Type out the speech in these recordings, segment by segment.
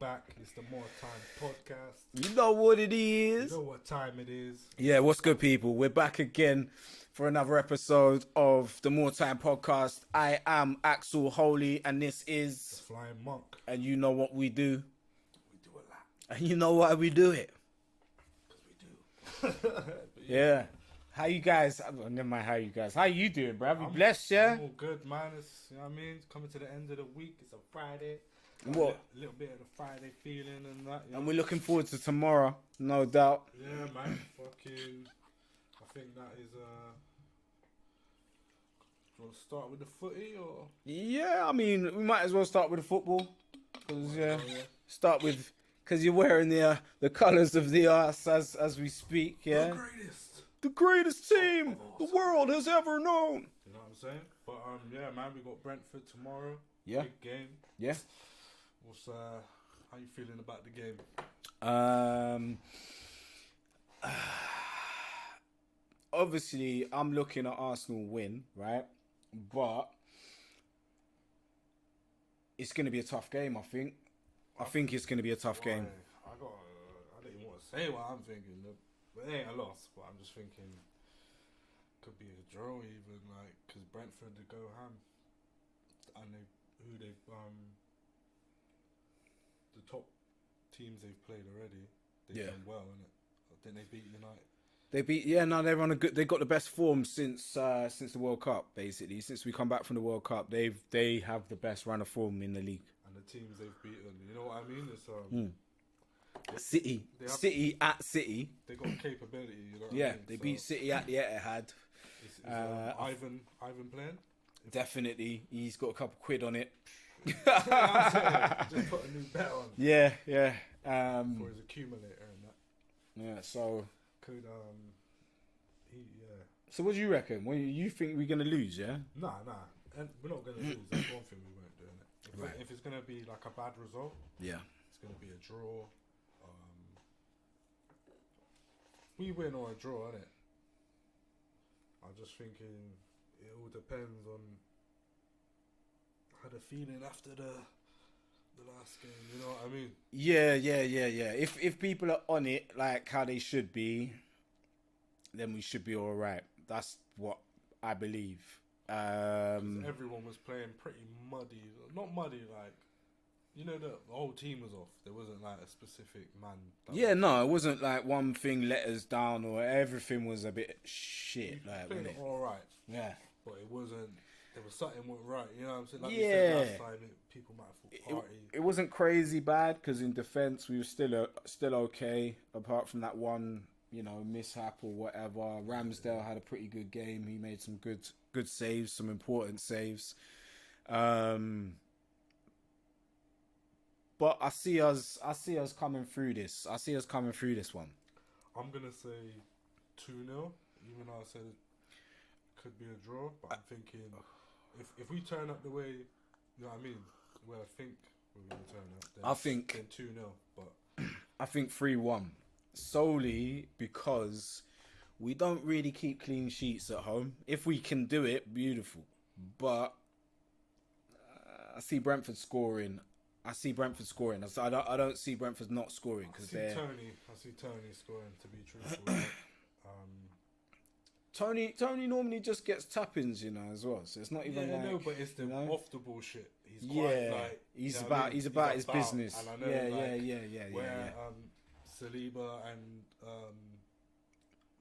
back. It's the Moretime podcast. You know what it is. You know what time it is. Yeah, what's good, people? We're back again for another episode of the Moretime podcast. I am Axel Holy, and this The is... Flying Monk. And you know what we do. We do a lot. And you know why we do it. Because we do. Yeah. How you guys... Never mind how you guys. How you doing, bruv? You blessed, yeah? I'm all good, man. It's, you know what I mean? It's coming to the end of the week. It's a Friday. What? A little bit of the Friday feeling and that. You know? And we're looking forward to tomorrow, no doubt. Yeah, man. Fucking... I think that is... Do you want to start with the footy or... Yeah, I mean, we might as well start with the football. Cause, yeah. Start with... Because you're wearing the colours of the arse as we speak, yeah? The greatest. The greatest team the world has ever known. You know what I'm saying? But yeah, man, we got Brentford tomorrow. Yeah. Big game. Yeah. What's how you feeling about the game? Obviously, I'm looking at Arsenal win, right? But it's going to be a tough game, I think. I think it's going to be a tough game. I don't even want to say what I'm thinking. But it ain't a loss. But I'm just thinking could be a draw even, like, because Brentford to go ham, and they've the top teams they've played already. They've done well, innit? Then they beat United. They're on a good. They got the best form since the World Cup, basically. Since we come back from the World Cup, they have the best run of form in the league. And the teams they've beaten, you know what I mean? It's City at City. They got capability, you know. What Yeah, I mean? they beat City at the Etihad. Is Ivan playing? Definitely, he's got a couple quid on it. Just put a new bet on. Yeah. For his accumulator and that. Yeah, so Could So what do you reckon? What you think we're gonna lose? Yeah. Nah, and we're not gonna lose. That's one thing we won't do. Innit? Right. If it's gonna be like a bad result, Yeah. it's gonna be a draw. We win or a draw, innit? I'm just thinking it all depends on how the feeling after the last game. You know what I mean? Yeah. If people are on it like how they should be, then we should be all right. That's what I believe. 'Cause everyone was playing pretty muddy. Not muddy, like, you know, the whole team was off. There wasn't like a specific man. No, it wasn't like one thing let us down or everything was a bit shit. Like, played wasn't it? all right, Yeah. but it wasn't. There was something went right. You know what I'm saying? Like Yeah. we said last time, people might have thought party. It wasn't crazy bad because in defence we were still okay. Apart from that one, mishap or whatever. Ramsdale had a pretty good game. He made some good saves, some important saves. But I see us coming through this. I see us coming through this one. I'm gonna say 2-0, even though I said it could be a draw. But I'm thinking if we turn up the way, you know what I mean, where I think we're gonna turn up, then then 2-0. But I think 3-1. Solely because we don't really keep clean sheets at home. If we can do it, beautiful. But I see Brentford scoring. I don't see Brentford not scoring because I see Tony scoring. To be truthful, Tony normally just gets tap-ins, as well. So it's not even but it's the off the ball shit. He's he's about his business. And I know, where Saliba and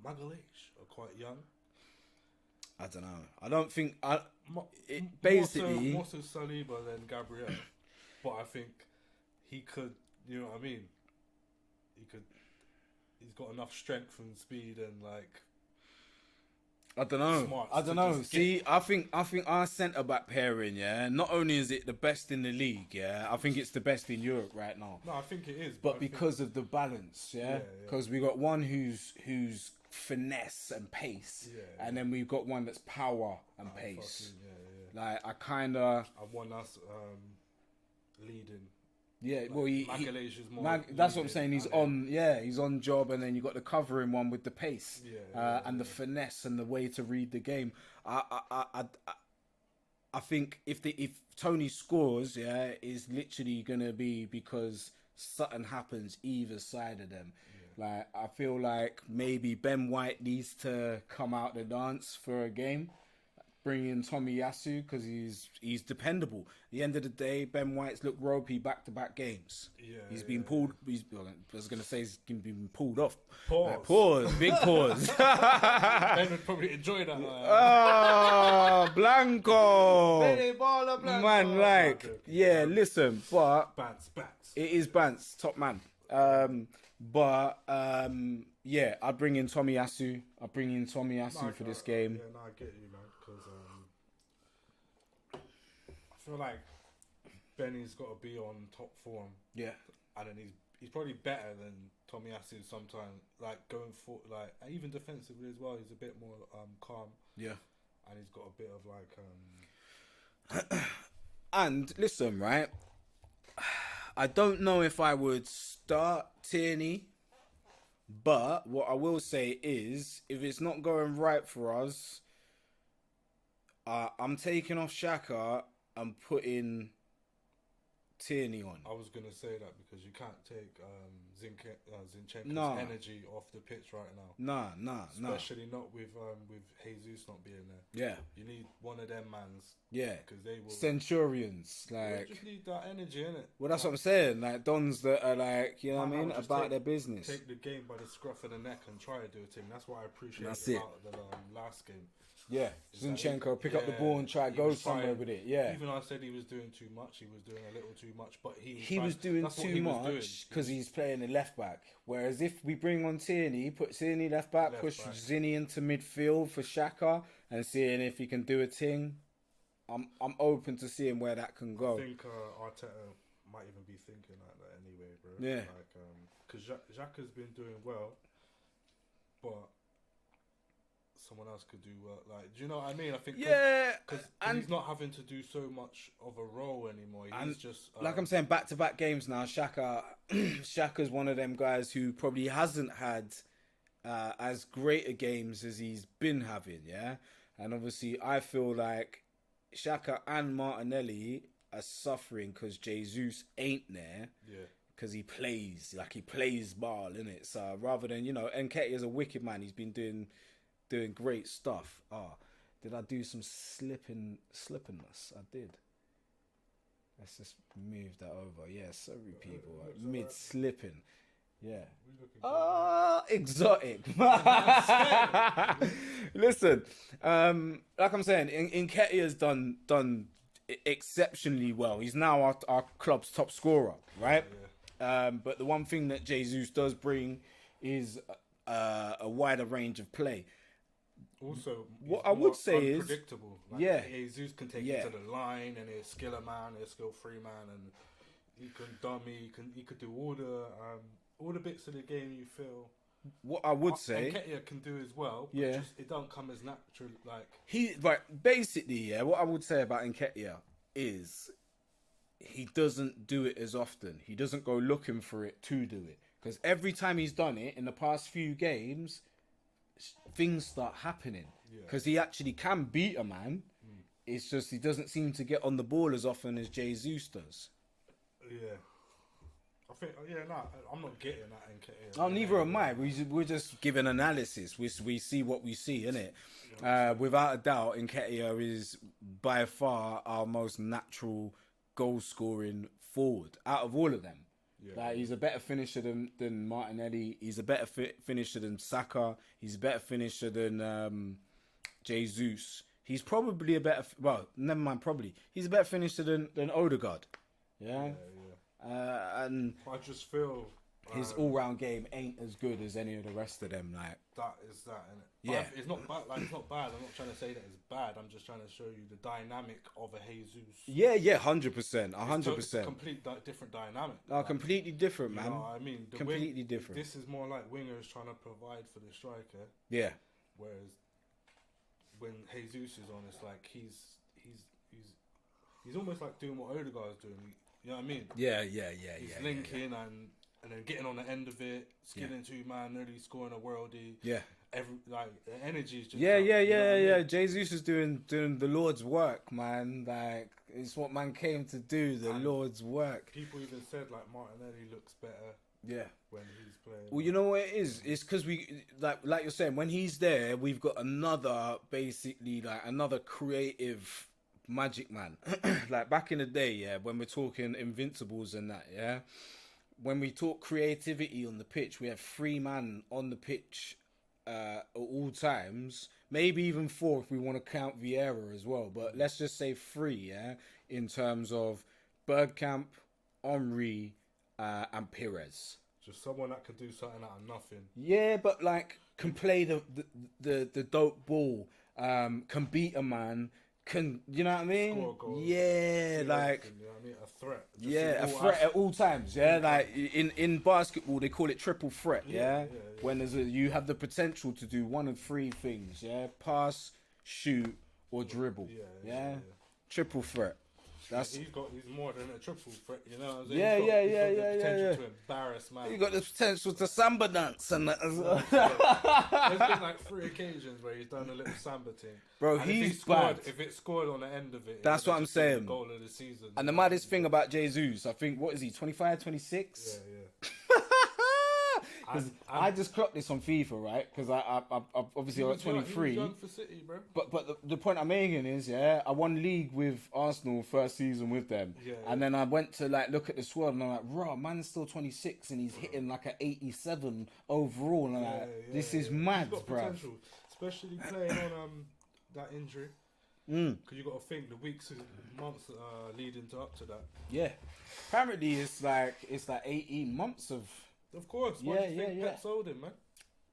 Magalhaes are quite young. I don't know. I don't think basically more so Saliba than Gabriel, but I think he could. You know what I mean? He's got enough strength and speed and like. I don't know. See, I think our centre back pairing, not only is it the best in the league, I think it's the best in Europe right now. No, I think it is. But because of the balance, because we got one who's finesse and pace, and then we've got one that's power and pace. Like and one that's leading. Yeah, like, well, Magalhaes is more. That's what I'm saying. He's on job, and then you got the covering one with the pace, and the finesse and the way to read the game. I think if Tony scores, is literally gonna be because something happens either side of them. Like, I feel like maybe Ben White needs to come out the dance for a game. Bring in Tomiyasu because he's dependable. At the end of the day, Ben White's looked ropey back-to-back games. He's been pulled. I was going to say he's been pulled off. Pause. Big pause. Ben would probably enjoy that. Oh, Blanco. Man, like, yeah, listen, but Bats. it is Bance, top man. Yeah, I'd bring in Tomiyasu. For this game. Yeah, no, I get you, man. Because I feel like Benny's got to be on top form. Yeah. And then he's probably better than Tomiyasu sometimes. Like, going for, like, even defensively as well, he's a bit more calm. Yeah. And he's got a bit of, like... And, listen, right? I don't know if I would start Tierney. But what I will say is, if it's not going right for us, I'm taking off Xhaka and putting Tierney on. I was going to say that because you can't take Zinchenko's energy off the pitch right now. Nah. Especially not with Jesus not being there. Yeah. You need one of them mans. Yeah. Because they will... Centurions. Like... You just need that energy, innit? Well, that's what I'm saying. Like, dons that are like, you know what I mean? About their business. Take the game by the scruff of the neck and try to do a thing. That's what I appreciate about the last game. Yeah, Zinchenko pick up the ball and try to go somewhere with it. Yeah, even though I said he was doing too much, he was doing a little too much. But he was doing too much because he's playing the left back. Whereas if we bring on Tierney, put Tierney left back, push Zinni into midfield for Xhaka, and seeing if he can do a thing, I'm open to seeing where that can go. I think Arteta might even be thinking like that anyway, bro. Yeah, because Xhaka's been doing well, but someone else could do like, do you know what I mean? I think because he's not having to do so much of a role anymore. He's just like I'm saying, back-to-back games now. Xhaka's one of them guys who probably hasn't had as great a games as he's been having. Yeah, and obviously I feel like Xhaka and Martinelli are suffering because Jesus ain't there. Yeah. Because he plays ball, innit? So rather than, Nketiah's a wicked man. He's been doing great stuff. Did I do some slippiness? I did. Let's just move that over. Yeah, sorry people. Mid slipping. Yeah. Exotic. Listen, like I'm saying, Nketiah's done exceptionally well. He's now our club's top scorer, right? Yeah. But the one thing that Jesus does bring is a wider range of play. Also, what I would say is unpredictable. Like, Jesus can take you to the line, and he'll skill a man, he'll skill free man, and he can dummy. He could do all the bits of the game you feel. What I would say, Nketiah can do as well. But just, it don't come as natural. Like basically, what I would say about Nketiah is he doesn't do it as often. He doesn't go looking for it to do it, because every time he's done it in the past few games, things start happening because he actually can beat a man. It's just he doesn't seem to get on the ball as often as Jesus does. Yeah, I think I'm not getting that. Oh, neither am I. We're just giving analysis. We see what we see, innit? Without a doubt, Nketiah is by far our most natural goal scoring forward out of all of them. Yeah, he's a better finisher than Martinelli. He's a better finisher than Saka. He's a better finisher than Jesus. He's probably a better... Well, never mind, probably. He's a better finisher than Odegaard. Yeah. And I just feel... his all-round game ain't as good as any of the rest of them. Like that is that, innit? Yeah, it's not bad. Like, it's not bad. I'm not trying to say that it's bad. I'm just trying to show you the dynamic of a Jesus. Yeah, 100%, 100%. It's a complete different dynamic. Completely different, man. You know what I mean? Completely different. This is more like wingers trying to provide for the striker. Yeah. Whereas when Jesus is on, it's like he's almost like doing what Odegaard's doing. You know what I mean? Yeah. He's linking and then getting on the end of it, skilling two man, nearly scoring a worldie. Yeah. The energy is just... Yeah. Jesus is doing the Lord's work, man. Like, It's what man came to do, the And Lord's work. People even said like Martinelli looks better Yeah. when he's playing. Well, you know what it is? It's because we, like you're saying, when he's there, we've got basically another creative magic man. Like back in the day, yeah, when we're talking Invincibles and that, yeah. When we talk creativity on the pitch, we have 3 man on the pitch at all times. Maybe even 4 if we want to count Vieira as well. But let's just say 3, yeah, in terms of Bergkamp, Henry, and Perez. Just someone that can do something out of nothing. Yeah, but like can play the dope ball, can beat a man, can, you know what I mean? Score goals. Yeah, like You know what I mean? A threat. Just yeah, a in all threat at aspects. all times. Yeah, like in basketball they call it triple threat. Yeah, Yeah. when you have the potential to do one of 3 things. Yeah, pass, shoot, or dribble. Yeah, triple threat. That's He's more than a triple threat, you know what I'm saying? Yeah, He's got yeah, the potential yeah. to embarrass man. you got the potential to samba dance and that as well. There's been like 3 occasions where he's done a little samba thing. Bro, And he's scored, bad. if it scored on the end of it, That's what I'm saying. Goal of the season. And the maddest thing about Jesus, I think, what is he, 25, 26? Yeah. 'Cause I just clocked this on FIFA, right? Because I obviously I'm at 23. He was young for City, bro. But the point I'm making is, yeah, I won league with Arsenal first season with them. Yeah, And then I went to like look at the squad and I'm like, raw, man's still 26 and he's hitting like an 87 overall. And I'm like, this is mad, He's got bro. potential, especially playing on that injury. Mm. Because you got to think the weeks and months leading up to that. Yeah. Apparently it's like 18 months of Of course. Yeah, What do you think yeah. Pep sold him, man?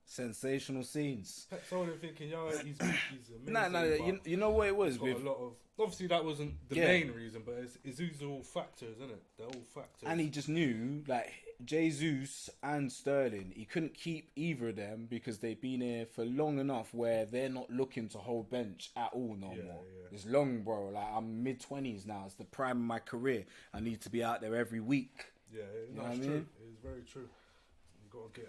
sensational scenes. Pep sold him thinking, yo, he's amazing. No, you know what it was got with, a lot of. Obviously, that wasn't the main reason, but it's all factors, isn't it? They're all factors. and he just knew like Jesus and Sterling, he couldn't keep either of them because they've been here for long enough where they're not looking to hold bench at all no more. Yeah. It's long, bro. Like I'm mid-20s now. It's the prime of my career. I need to be out there every week. Yeah, know that's what I true. mean? It's very true. You got to get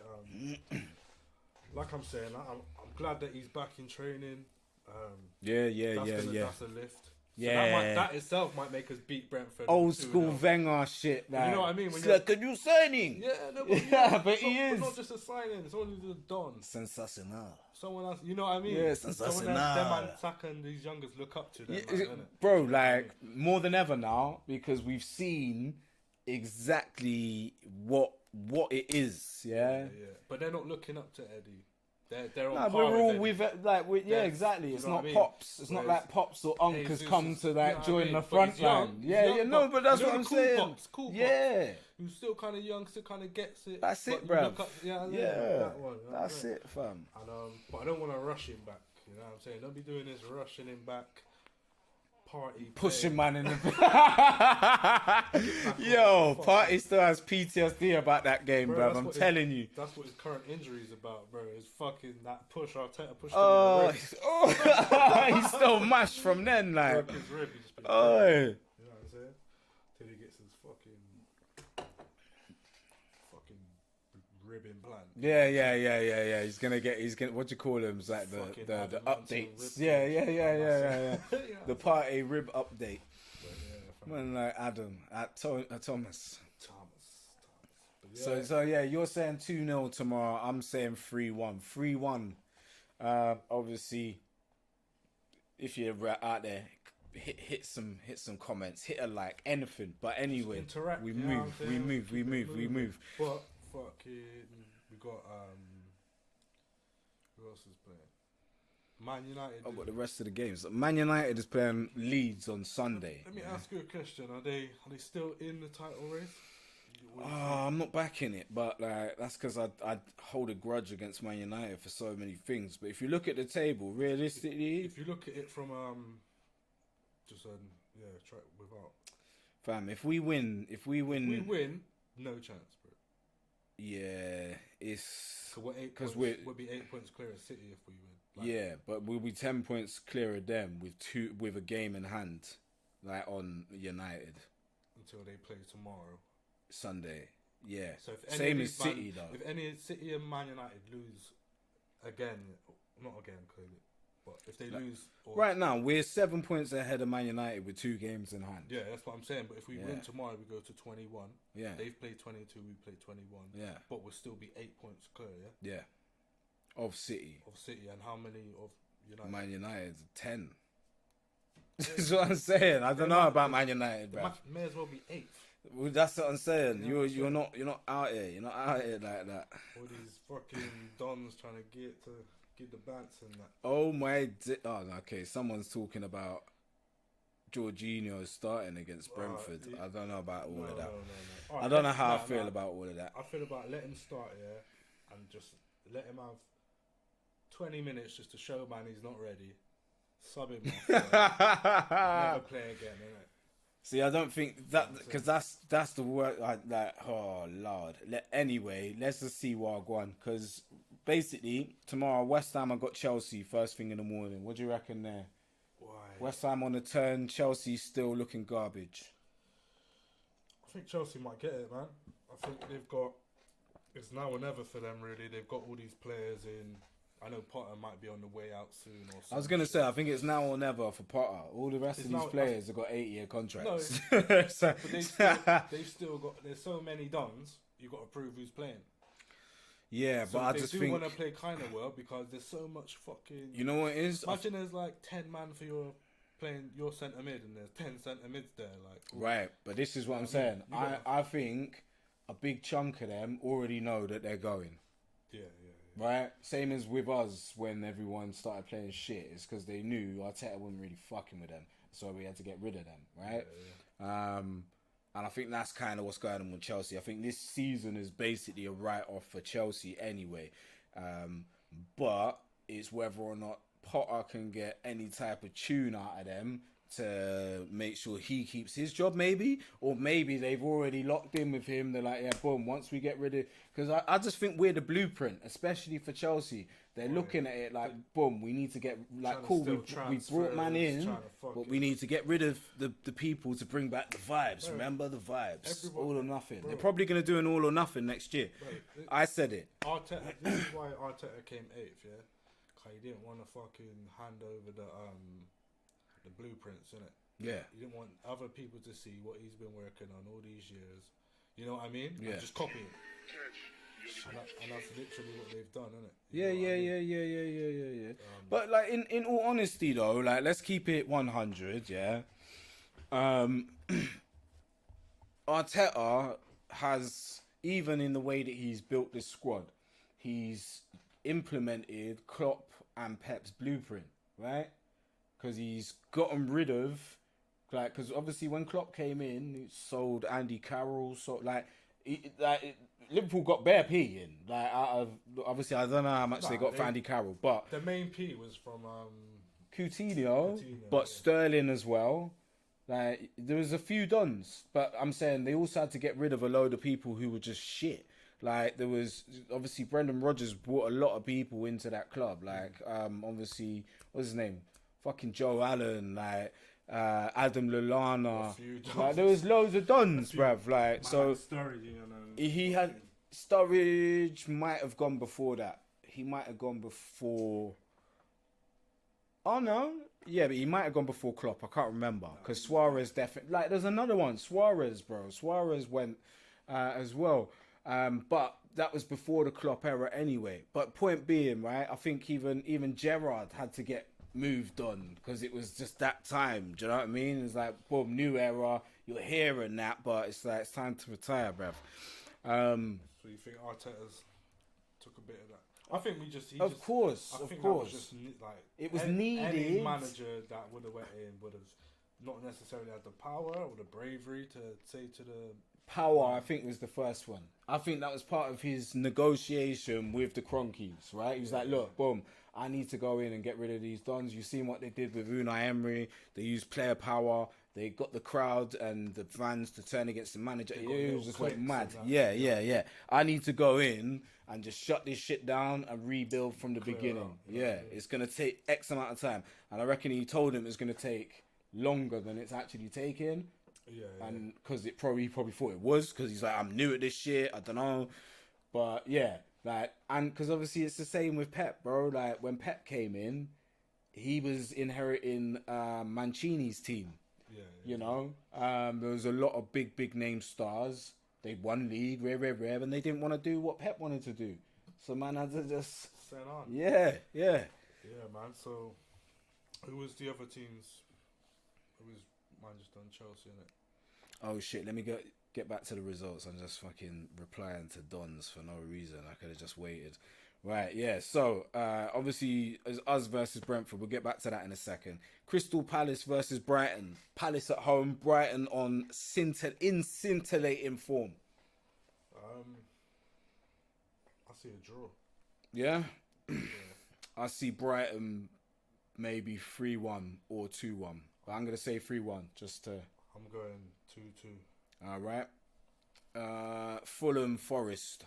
like I'm saying, I'm glad that he's back in training. Yeah. That's a lift. So Yeah. that itself might make us beat Brentford. Old 2-0. school Wenger shit. Like, You know what I mean? When it's like a new signing. Yeah, no, But he it's is. not just a signing. It's only the Don. Sensational. Someone else. You know what I mean? Yeah, Someone sensational. them man Saka and these youngers look up to them. Yeah, bro, like more than ever now because we've seen exactly what it is. Yeah. But they're not looking up to Eddie. They're on No, par we're all Eddie. with it, like Yeah, exactly. you It's know not what I mean? pops. It's not Whereas like pops or unc has Jesus come is- to you like know what join I mean? the But front he's young. line. He's Yeah, young, no, but but that's you what know I'm the cool saying. pops, cool pops. Yeah, Who's still kind of young, still kind of gets it. that's but it, you bruv. look up- yeah, that one. you know That's what I mean? it, fam. And, but I don't want to rush him back. You know what I'm saying? Don't be doing this rushing him back. Party Pushing play. man in the. Yo, Party still has PTSD about that game, Bro, bruv. that's I'm what telling you. That's what his current injury is about, bro. Is fucking that push. Arteta pushed him Oh, in the ribs. he's still mashed from then, like. Broke his rib. He just been Oh, you know what I'm saying? Till he gets his fucking rib implant. yeah. He's gonna. What do you call them? It's like Fucking the adamantine updates. rib Yeah. Yeah, The Party rib update. but yeah, fam. Man, like Adam at Thomas. Thomas. But So yeah, you're saying 2-0 tomorrow. I'm saying 3-1. 3-1. Obviously, if you're out there, hit some comments, hit a like, anything. But anyway, interact, we you know what I'm move, saying? we move, we Keep it move, we moving. move. But fucking, we got who else is playing? Man United. Oh, but the rest of the games. Man United is playing Leeds on Sunday. Let me ask you a question. Are they still in the title race? I'm not backing it, but like that's because I hold a grudge against Man United for so many things. But if you look at the table, realistically, If you look at it from try without. fam, if we win, We win, no chance, bro. yeah, it's So we're 8 'Cause points. We'll be 8 points clear of City if we win. Like, yeah, but we'll be 10 points clear of them with a game in hand, like on United until they play tomorrow. Sunday. Yeah, So if any same of as these City though. If any City and Man United lose again, not again, clearly. But if they lose, Right now, we're 7 points ahead of Man United with 2 games in hand. Yeah, that's what I'm saying. But if we win tomorrow, we go to 21. Yeah. They've played 22, we played 21. Yeah. But we'll still be 8 points clear, yeah? Yeah. Of City. Of City, and how many of United? Man United's 10. That's what I'm saying. I don't know about Man United, bro. May as well be 8th. Well, that's what I'm saying. You're not out here. You're not out here like that. All these fucking dons trying to get the bats and that. Oh my! Okay. Someone's talking about Jorginho starting against Brentford. I don't know about all of that. No. Right, I don't know how I feel about all of that. I feel about let him start and just let him have 20 minutes just to show man he's not ready. Sub him off. Never play again, innit? See, I don't think that because that's the word. Like, oh lord. Anyway, let's just see what I go on. Because basically tomorrow West Ham have got Chelsea first thing in the morning. What do you reckon there? Why? West Ham on the turn. Chelsea still looking garbage. I think Chelsea might get it, man. I think they've got. It's now or never for them, really. They've got all these players in. I know Potter might be on the way out soon. Or something. I was going to say, I think it's now or never for Potter. All the rest of these players have got 8-year contracts. No, but they've still got. There's so many dons. You've got to prove who's playing. Yeah, so but I just think they do want to play kind of well because there's so much fucking. You know what it is? Imagine there's like 10 man for your playing your centre mid, and there's 10 centre mids there. Like right, but this is what I'm saying. I think a big chunk of them already know that they're going. Yeah. Right? Same as with us when everyone started playing shit. It's because they knew Arteta wasn't really fucking with them. So we had to get rid of them, right? Yeah. And I think that's kind of what's going on with Chelsea. I think this season is basically a write-off for Chelsea anyway. But it's whether or not Potter can get any type of tune out of them to make sure he keeps his job, maybe, or maybe they've already locked in with him. They're like, yeah, boom. Once we get rid of, because I just think we're the blueprint, especially for Chelsea. They're looking at it like, boom, we need to get like, cool. We brought man in, but we need to get rid of the people to bring back the vibes. Remember the vibes, all or nothing. They're probably gonna do an all or nothing next year. I said it. Arteta, this is why Arteta came 8th, yeah, because he didn't want to fucking hand over the blueprints, innit? Yeah. You didn't want other people to see what he's been working on all these years. You know what I mean? Yeah. And just copy it. And that's literally what they've done, isn't it? Yeah. But like in all honesty though, like let's keep it 100, yeah. Arteta has, even in the way that he's built this squad, he's implemented Klopp and Pep's blueprint, right? Because he's gotten rid of, like, because obviously when Klopp came in, he sold Andy Carroll, so Liverpool got bare P in, like, out of, obviously I don't know how much they got for Andy Carroll, but the main P was from Coutinho, but Sterling as well. Like, there was a few dons, but I'm saying they also had to get rid of a load of people who were just shit. Like, there was obviously Brendan Rodgers brought a lot of people into that club. Like, obviously, what's his name? Fucking Joe Allen, like Adam Lallana. Like, there was loads of dons, bruv. Like, so he had Sturridge might have gone before that. He might have gone before. Oh no, yeah, but he might have gone before Klopp. I can't remember because Suarez definitely. Like, there's another one, Suarez, bro. Suarez went as well, but that was before the Klopp era anyway. But point being, right, I think even Gerrard had to get moved on because it was just that time. Do you know what I mean? It's like, boom, new era. You're hearing that, but it's like it's time to retire, bruv. So you think Arteta's took a bit of that? I think we just. Of course. That was just like it was needed. Any manager that would have went in would have not necessarily had the power or the bravery to say to the power. I think was the first one. I think that was part of his negotiation with the Cronkies, right? He was like, look, boom, I need to go in and get rid of these dons. You've seen what they did with Unai Emery. They used player power. They got the crowd and the fans to turn against the manager. It was just went mad. Yeah. I need to go in and just shut this shit down and rebuild from the beginning. It's going to take X amount of time. And I reckon he told him it's going to take longer than it's actually taken. And because he probably thought it was, because he's like, I'm new at this shit. I don't know. But yeah, like, and because obviously it's the same with Pep, bro. Like, when Pep came in, he was inheriting Mancini's team. Yeah. You know, there was a lot of big name stars. They won league, rare, and they didn't want to do what Pep wanted to do. So man had to just Send on. yeah. Yeah, man. So, who was the other teams? It was Manchester and Chelsea, innit? Oh shit! Let me get back to the results. I'm just fucking replying to Dons for no reason. I could have just waited. Right, yeah. So obviously, as us versus Brentford. We'll get back to that in a second. Crystal Palace versus Brighton. Palace at home. Brighton on scintillating form. I see a draw. Yeah. Yeah. I see Brighton maybe 3-1 or 2-1. But I'm gonna say 3-1 just to. I'm going 2-2. All right. Fulham Forest.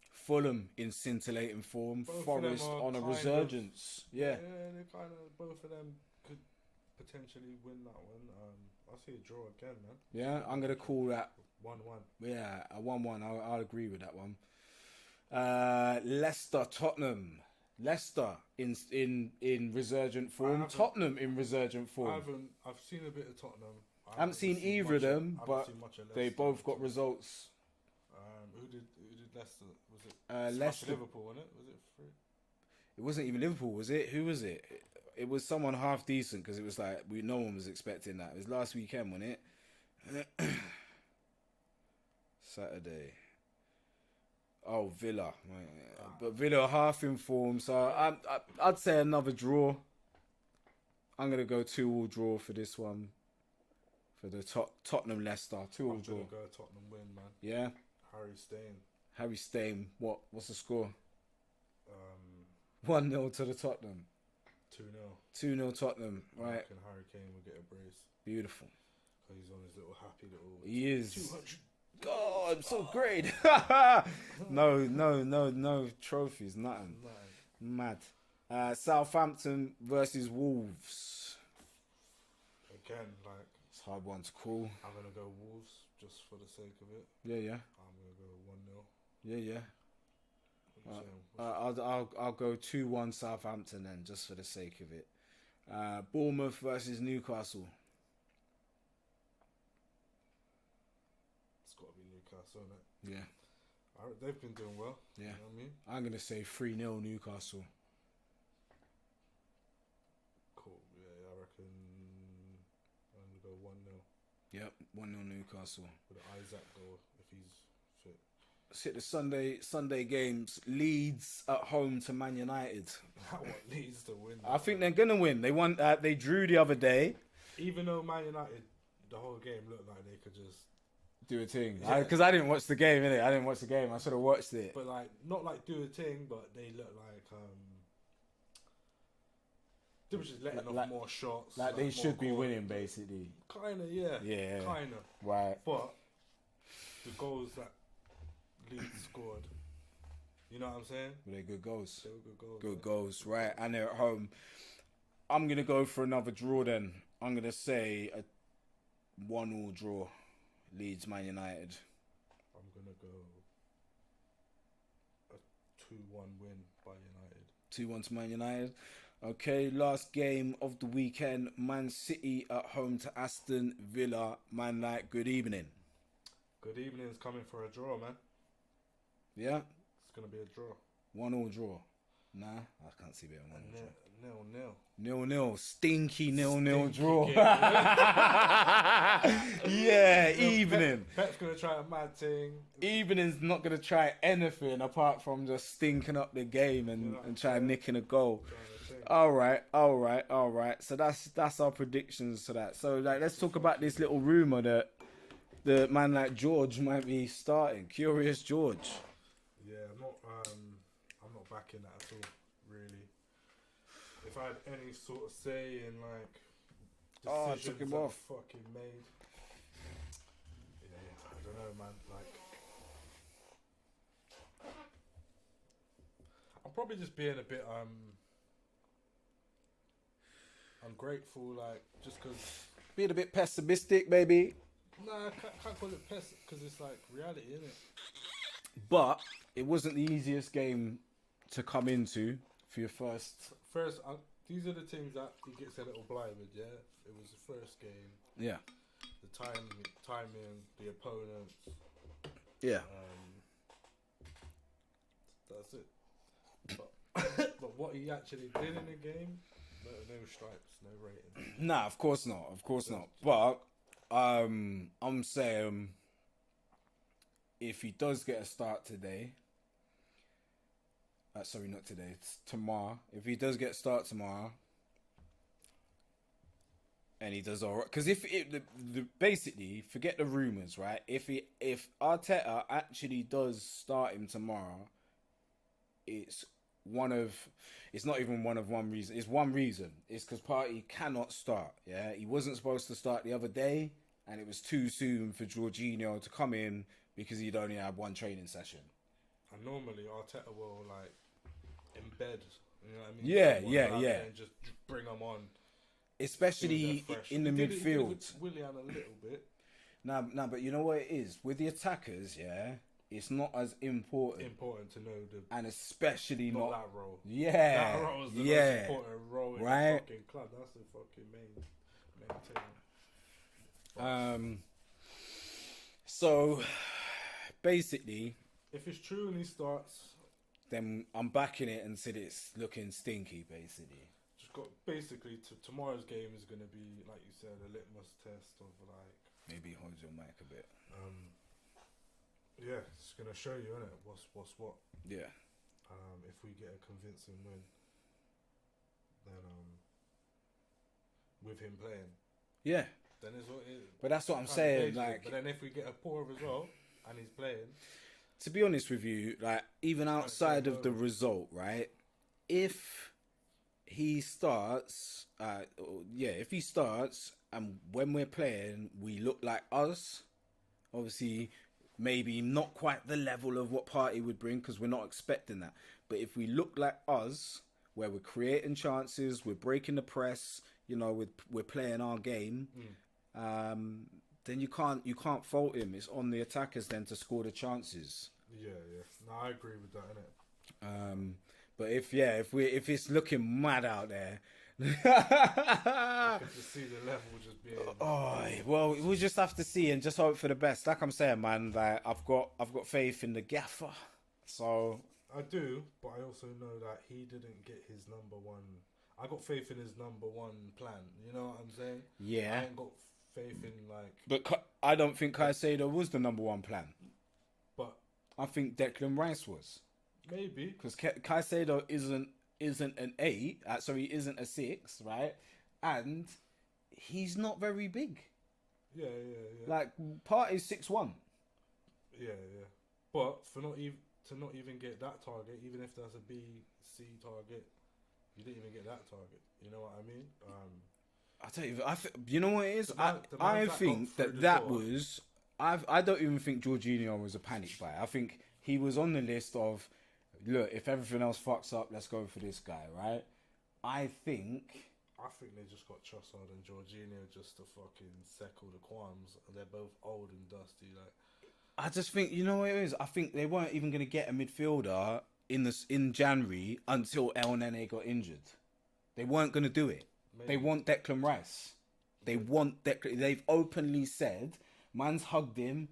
Fulham in scintillating form. Both of Forest them are on a kind resurgence. Yeah. Yeah, they kind of both of them could potentially win that one. I see a draw again, man. Yeah, I'm gonna call that 1-1. Yeah, a 1-1. I'll agree with that one. Leicester, Tottenham. Leicester in resurgent form. Tottenham in resurgent form. I've seen a bit of Tottenham. I haven't seen either of them, but they both got results. Who did Leicester? Was it Leicester. Liverpool? Wasn't it? Was it 3? It wasn't even Liverpool, was it? Who was it? It was someone half decent because it was like no one was expecting that. It was last weekend, wasn't it? Saturday. Oh, Villa. But Villa are half in form, so I'd say another draw. I'm going to go 2-2 draw for this one. For the Tottenham Leicester. 2-2 draw. I'm going to go Tottenham win, man. Yeah? Harry Stain. What's the score? 1-0 to the Tottenham. 2-0. 2-0 Tottenham. Right. I reckon Harry Kane will get a brace. Beautiful. He's on his little happy little... He is. 200. God, I'm so great. No trophies, nothing. Mad. Southampton versus Wolves. Again, like... It's a hard one to call. I'm going to go Wolves just for the sake of it. Yeah. I'm going to go 1-0. Yeah. I'll go 2-1 Southampton then, just for the sake of it. Bournemouth versus Newcastle. It's got to be Newcastle, isn't it? Yeah. They've been doing well. Yeah. You know what I mean? I'm gonna say 3-0 Newcastle. Cool. Yeah, I reckon I'm going to go 1-0. Yep, 1-0 Newcastle. With Isaac goal if he's fit. Let's hit the Sunday games. Leeds at home to Man United. That one needs to win. I think they're gonna win. They won. They drew the other day. Even though Man United, the whole game looked like they could just do a thing. Yeah. Because I didn't watch the game, innit? I didn't watch the game. I should have watched it. But like, not like do a thing, but they look like they were just letting off more shots. Like they more should be goals. winning, basically. Kinda, yeah. Yeah. Kinda. Right. But the goals that Leeds scored, you know what I'm saying? Were they good goals? They were good goals. Good goals, right? And they're at home. I'm gonna go for another draw then. I'm gonna say a 1-1 draw. Leeds Man United. I'm gonna go a 2-1 win by United. 2-1 to Man United. Okay, last game of the weekend. Man City at home to Aston Villa. Man Light, good evening. Good evening's coming for a draw, man. Yeah? It's gonna be a draw. 1-1 draw. Nah, I can't see better than 1-1 draw. 0-0. Stinky 0-0 Stinky draw. game. Yeah, evening. Pep's gonna try a mad thing. Evening's not gonna try anything apart from just stinking up the game and try nicking a goal. All right. So that's our predictions to that. So like, let's talk about this little rumor that the man like George might be starting. Curious George. Yeah, I'm not backing that at all, really. If I had any sort of say in like decisions took him that off. were fucking made, yeah, I don't know, man. Like, I'm probably just being a bit ungrateful, like just because. Being a bit pessimistic, maybe. Nah, I can't call it pest because it's like reality, isn't it? But it wasn't the easiest game to come into for your first. First, these are the things that he gets a little blind with. Yeah, it was the first game. Yeah. The timing, the opponents. Yeah. That's it. But, but what he actually did in the game, no stripes, no rating. Nah, of course not. Of course not. But I'm saying if he does get a start today, sorry, not today, it's tomorrow. If he does get a start tomorrow, and he does all right, because basically, forget the rumors, right? If Arteta actually does start him tomorrow, it's not even one reason. It's one reason. It's because Partey cannot start. Yeah, he wasn't supposed to start the other day, and it was too soon for Jorginho to come in because he'd only had one training session. And normally Arteta will like embed, you know what I mean? Yeah. And just bring them on, especially in the midfield. With Willian a little bit. Nah, but you know what it is with the attackers, yeah. It's not as important to know and especially not that role. Yeah, that role is the most important role in the fucking club. That's the fucking main thing. So basically, if it's true and he starts, then I'm backing it and said it's looking stinky. Basically, just got basically tomorrow's game is going to be, like you said, a litmus test of like maybe hold your mic a bit. Yeah, it's gonna show you, innit? What's what? Yeah. If we get a convincing win, then with him playing, yeah, then it's what it is. But that's what I'm saying. Like, but then if we get a poor result and he's playing, to be honest with you, like even outside of the result, right? If he starts, if he starts, and when we're playing, we look like us. Obviously. Maybe not quite the level of what Partey would bring because we're not expecting that. But if we look like us, where we're creating chances, we're breaking the press, you know, we're playing our game, then you can't fault him. It's on the attackers then to score the chances. Yeah. No, I agree with that, innit? But if it's looking mad out there. I can just see the level just being. Oh well, we'll just have to see and just hope for the best. Like I'm saying, man, like I've got faith in the gaffer. So I do, but I also know that he didn't get his number one. I got faith in his number one plan. You know what I'm saying? Yeah. I ain't got faith in like. But I don't think Caicedo was the number one plan. But I think Declan Rice was. Maybe because Caicedo isn't an 8, he isn't a 6, right? And he's not very big. Yeah. Like Partey's 6'1". Yeah. But to not even get that target, even if that's a B, C target, you didn't even get that target. You know what I mean? I tell you, you know what it is. I think that was. I don't even think Jorginho was a panic buy. I think he was on the list of. Look, if everything else fucks up, let's go for this guy, right? I think they just got Trossard and Jorginho just to fucking settle the qualms. They're both old and dusty. Like, I just think, you know what it is? I think they weren't even going to get a midfielder in January until El Nene got injured. They weren't going to do it. Maybe. They want Declan Rice. They've openly said, man's hugged him,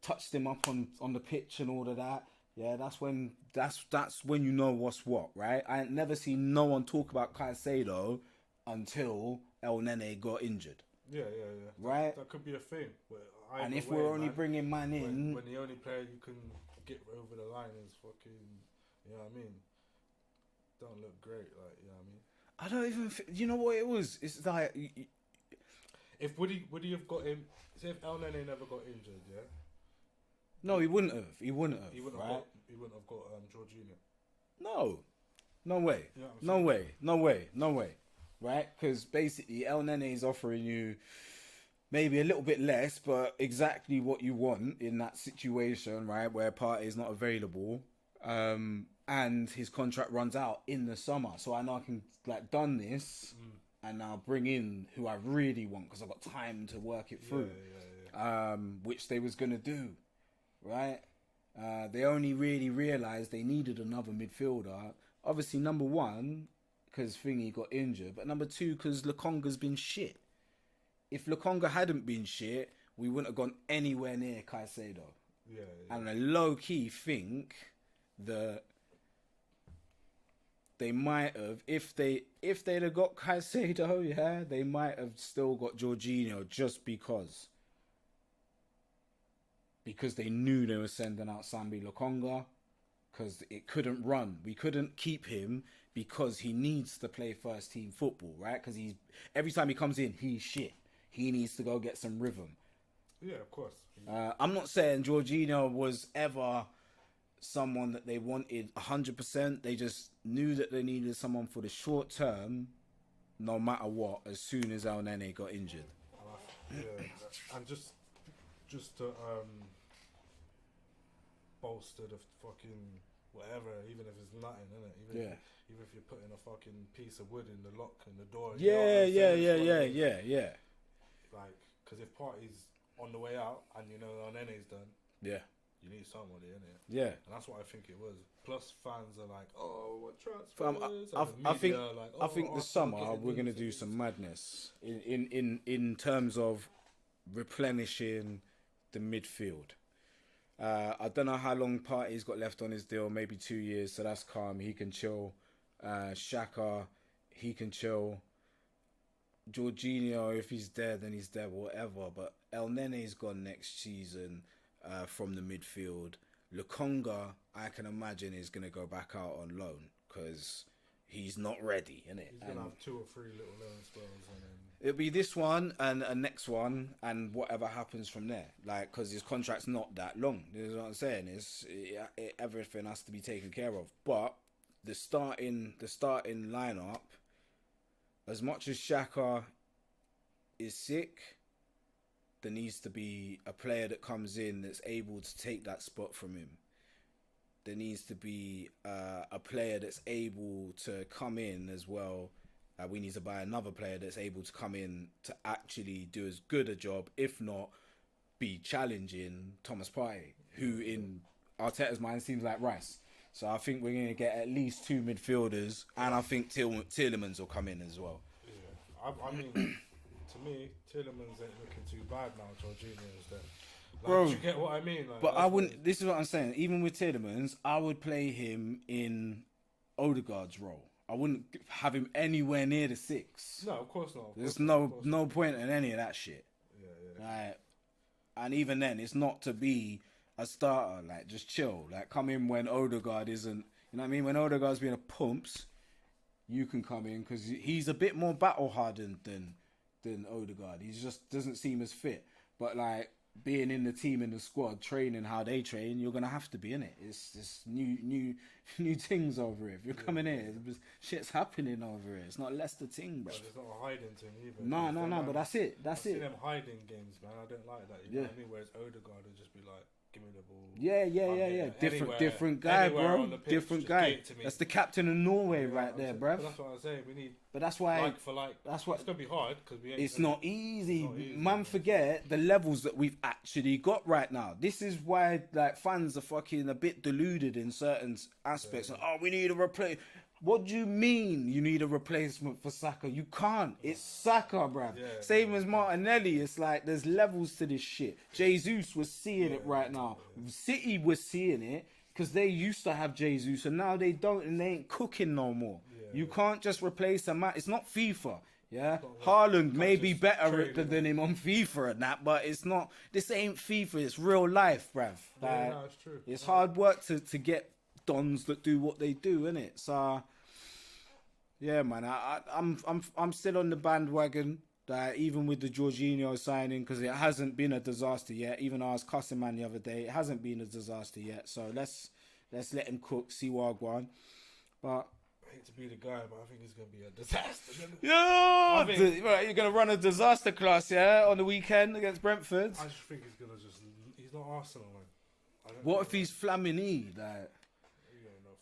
touched him up on the pitch and all of that. Yeah, that's when you know what's what, right? I ain't never seen no one talk about Caicedo until El Nene got injured. Yeah. Right? That could be a thing. And if we're only bringing man in... When the only player you can get over the line is fucking... You know what I mean? Don't look great, like, you know what I mean? I don't even... You know what it was? It's like... If would he have got him... Say if El Nene never got injured, yeah? No, he wouldn't have. He wouldn't have got Jorginho. No way. No way. Right? Because basically, El Nene is offering you maybe a little bit less, but exactly what you want in that situation, right? Where Partey is not available, and his contract runs out in the summer. So I know I can done this, and now bring in who I really want because I've got time to work it through. Yeah. Which they was gonna do. Right? They only really realised they needed another midfielder obviously, number one, because Thingy got injured, but number two, because Lukonga's been shit. If Lukonga hadn't been shit, we wouldn't have gone anywhere near Caicedo. Yeah. And I low-key think that they might have, if they'd have got Caicedo, yeah, they might have still got Jorginho just because they knew they were sending out Sambi Lukonga, because it couldn't run. We couldn't keep him because he needs to play first team football, right? Because every time he comes in, he's shit. He needs to go get some rhythm. Yeah, of course. I'm not saying Jorginho was ever someone that they wanted 100%. They just knew that they needed someone for the short term, no matter what, as soon as El Nene got injured. Yeah, and just to bolster the fucking whatever, even if it's nothing, innit? Even if you're putting a fucking piece of wood in the lock and the door. Yeah. Like, because if Party's on the way out and you know El Nene's done, yeah, you need somebody, innit? Yeah. And that's what I think it was. Plus, fans are like, oh, what transfers? I think this summer we're gonna do some madness in terms of replenishing the midfield. I don't know how long Partey's got left on his deal. Maybe 2 years, so that's calm. He can chill. Xhaka, he can chill. Jorginho, if he's there, then he's there, whatever. But El Nene's gone next season from the midfield. Lukonga, I can imagine, is going to go back out on loan because he's not ready, innit? He's going to have 2 or 3 little loan spells. And then... It'll be this one and a next one and whatever happens from there. Like, because his contract's not that long. You know what I'm saying? Everything has to be taken care of. But the starting lineup, as much as Xhaka is sick, there needs to be a player that comes in that's able to take that spot from him. There needs to be a player that's able to come in as well. We need to buy another player that's able to come in to actually do as good a job, if not be challenging Thomas Partey, who in Arteta's mind seems like Rice. So I think we're going to get at least 2 midfielders, and I think Tielemans will come in as well. Yeah, I mean, to me, Tielemans ain't looking too bad now. Jorginho's there. Like, Bro, do you get what I mean? Like, but I wouldn't. This is what I'm saying. Even with Tielemans, I would play him in Odegaard's role. I wouldn't have him anywhere near the 6. No, of course not. There's no point in any of that shit. Yeah. Like, and even then, it's not to be a starter. Like, just chill. Like, come in when Odegaard isn't. You know what I mean? When Odegaard's being a pumps, you can come in because he's a bit more battle hardened than Odegaard. He just doesn't seem as fit. But like, being in the team, in the squad, training how they train, you're gonna have to be in it. It's just new things over here. If you're coming in, shit's happening over here. It's not Leicester ting, bro. But there's not a hiding thing either. No, but that's it. I see them hiding games, man. I don't like that. You know what I mean? Whereas Odegaard would just be like, give me the ball. Yeah. Different guy, bro. Pitch, different guy. That's the captain of Norway right there, bruv. But that's what I say. We need. But that's why. Like for like. That's what. It's gonna be hard because we. It's not easy. Man, forget the levels that we've actually got right now. This is why like fans are fucking a bit deluded in certain aspects. Like, oh, we need a replace. What do you mean you need a replacement for Saka? You can't. It's Saka, bruv. Same as Martinelli. It's like there's levels to this shit. Jesus was seeing it right now. City was seeing it because they used to have Jesus and now they don't, and they ain't cooking no more. You can't just replace a man. It's not FIFA. Yeah, Haaland may be better than him on FIFA and that, but it's not. This ain't FIFA. It's real life, bruv. Like, no, it's true. It's hard work to get dons that do what they do, innit? So yeah, man, I'm still on the bandwagon. Even with the Jorginho signing, because it hasn't been a disaster yet. Even I was cussing man the other day, it hasn't been a disaster yet. So let's let him cook, see what I go on. But I hate to be the guy, but I think it's gonna be a disaster. Yeah, right, you're gonna run a disaster class, yeah, on the weekend against Brentford. I just think he's not Arsenal, man. What if he's Flamini? Like, you don't know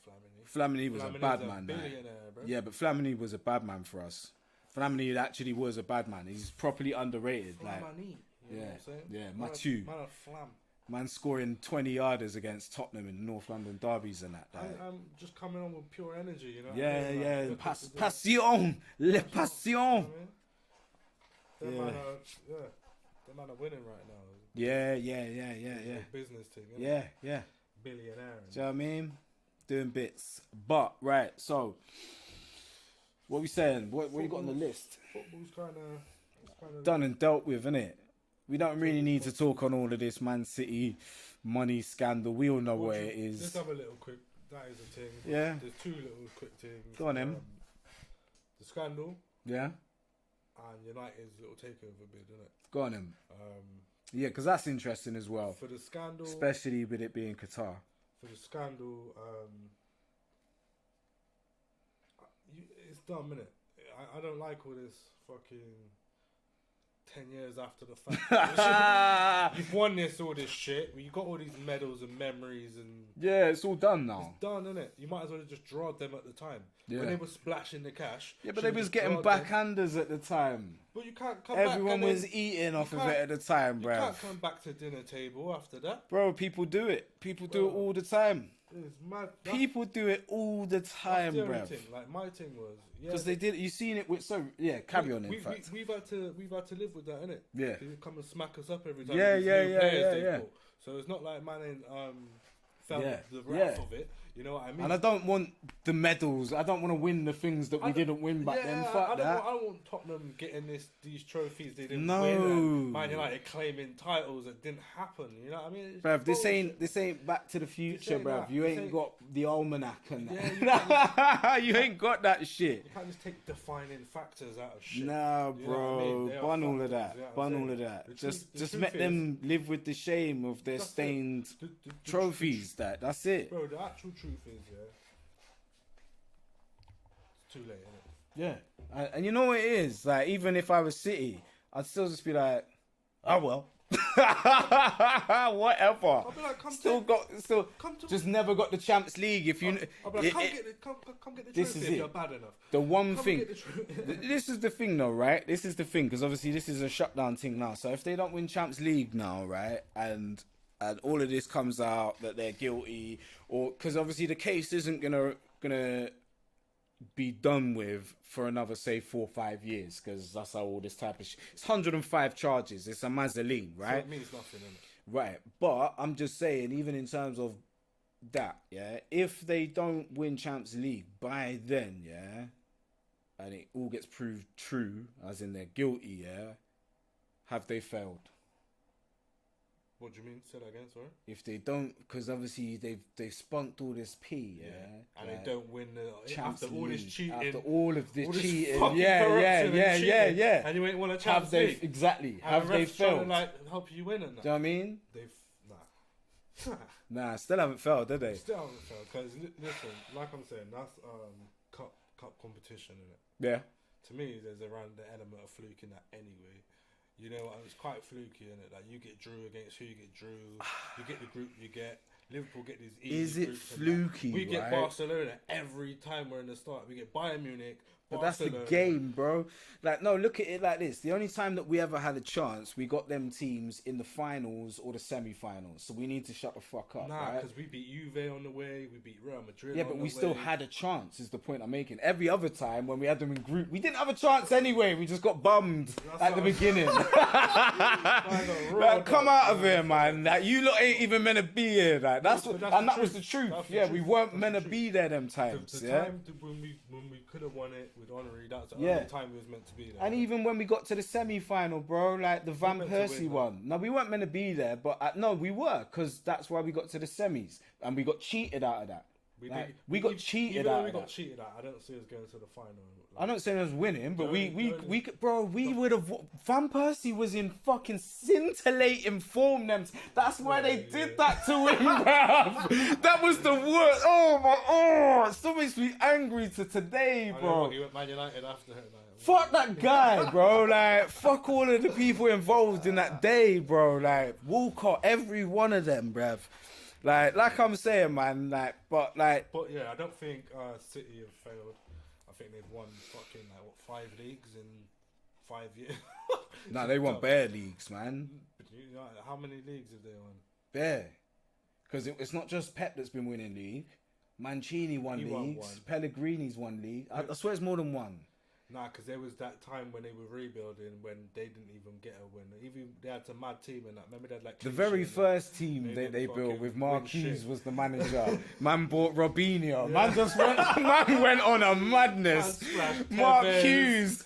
Flamini was a bad man. Bro. Yeah, but Flamini was a bad man for us. Flamini actually was a bad man. He's properly underrated. Like, Flamini, you know what I'm saying? Mathieu. Man of Flam. Man scoring 20 yarders against Tottenham in North London derbies and that. Like. I'm just coming on with pure energy, you know. Yeah, what I mean? yeah. Look at the- Passion, le passion. you know what I mean? Them Yeah. man are, them man are winning right now. Yeah. It's a business thing, innit? Yeah. Billionaire. Do you know what I mean? Doing bits. But, right, so, what we saying? What you got on the list? Football's kind of Done and dealt with, innit? We don't really need to talk on all of this Man City money scandal. We all know where it is. Let's have a little quick. That is a thing. Yeah. There's two little quick things. Go on, Em. The scandal Yeah? and United's little takeover bid, isn't it? Go on, him. Yeah, because that's interesting as well. For the scandal, Especially with it being Qatar. for the scandal, it's dumb, innit? I don't like all this fucking 10 years after the fact. You've won all this shit. You got all these medals and memories and... Yeah, it's all done now. It's done, innit? You might as well have just drawed them at the time. Yeah. When they were splashing the cash. Yeah, but they was getting backhanders at the time. But you can't come back. Everyone was eating off of it at the time, You bro. can't come back to dinner table after that. Bro, people do it. People do it all the time. It's mad. People do it all the time, That's the bro. only thing. Like my thing was, Because they did. You seen it with carry on. In fact, we've had to live with that, innit? Yeah. They come and smack us up every time. Yeah, with these yeah, new yeah, players they yeah. bought. So it's not like man ain't felt Yeah, the wrath yeah. of it. You know what I mean? and I don't want the medals. I don't want to win the things that we didn't win back then. Fuck that. I don't want Tottenham getting these trophies they didn't No. win. And Man United claiming titles that didn't happen. You know what I mean? It's Bruv, bullshit. this ain't Back to the Future, ain't bruv. that. You This ain't ain't- got the almanac and Yeah, that. You ain't got that shit. You can't just take defining factors out of shit. Nah, You know what I bro. mean? They are Bun all of factors, that. you know what Bun I'm all of saying? that. The Just truth let is- them live with the shame of their That's it. stained The trophies. That's it. Bro, the actual truth is, it's too late, innit? Yeah. And you know what it is? Like, even if I was City, I'd still just be like, oh well. Whatever. I'll be like, come to just never got the Champions League. If you, I'll be like, come get the this trophy is if it. you're bad enough. the one Come thing, get the trophy. this is the thing though, right? This is the thing, because obviously this is a shutdown thing now. So if they don't win Champions League now, right, and all of this comes out that they're guilty, or because obviously the case isn't gonna be done with for another, say, 4 or 5 years, because that's how all this type of it's 105 charges. It's a mazzoline, So right? it means nothing, innit? Right, but I'm just saying, even in terms of that, yeah, if they don't win Champions League by then, yeah, and it all gets proved true, as in they're guilty, yeah, have they failed? What do you mean? Say that again, sorry. If they don't, because obviously they've spunked all this P, yeah, And like, they don't win the Champions after all this League, cheating, after all of this all this cheating, fucking yeah, corruption and cheating, yeah. and you ain't won a Have Champions they League. exactly? And Have the they refs trying failed? to, like, help you win and that. Do you know what I mean? They've Nah, still haven't failed, did they? still haven't failed. Because listen, like I'm saying, that's cup competition, innit? Yeah. To me, there's around the element of fluke in that anyway. You know, it's quite fluky, innit? Like, you get drew against who you get drew. You get the group you get. Liverpool get these easy Is it groups and that. fluky, We get right? Barcelona every time we're in the start. We get Bayern Munich, But that's the Barcelona. game, bro. Like, no, look at it like this. The only time that we ever had a chance, we got them teams in the finals or the semi-finals. So we need to shut the fuck up, Nah, right? because we beat Juve on the way, we beat Real Madrid Yeah, on but the we still way. had a chance, is the point I'm making. Every other time when we had them in group, we didn't have a chance anyway. We just got bummed at the beginning. Like, come out of here, man. Like, you lot ain't even meant to be here. Like, But that's and the that was the truth. truth. That's the Yeah, truth. we weren't That's meant the to truth. be there them The times. Yeah. time when we could have won it with honorary, that's the Yeah. only time we was meant to be there. And even when we got to the semi-final, bro, like the Van meant to Persie win, one. No, we weren't meant to be there, but no, we were, because that's why we got to the semis, and we got cheated out of that. Like, we got cheated even out though we of got that. cheated out, I don't see us going to the final. Like, I'm not saying I was winning, but we Johnny- could, bro, we would have. Van Persie was in fucking scintillating form. Them, that's why they did that to him, bro. That was the worst. It still makes me angry to today, I know bro. what, he went Man United after it. Like, Fuck that guy, bro. Like, fuck all of the people involved in that day, bro. Like, Walcott, every one of them, bruv. Like I'm saying, man. Like, but But yeah, I don't think City have failed. I think they've won fucking 5 leagues in 5 years. nah, they won bare leagues, man. But how many leagues have they won? Bare. Because it's not just Pep that's been winning league. Mancini won He won leagues. one. Pellegrini's won league. I swear it's more than one. Nah, because there was that time when they were rebuilding when they didn't even get a win. Even they had some mad team and that. Remember they had like The very Clichy first team They they didn't built fucking with win Marquise shit. was the manager. Man bought Robinho. Man just went. Man went on a madness. Marquise.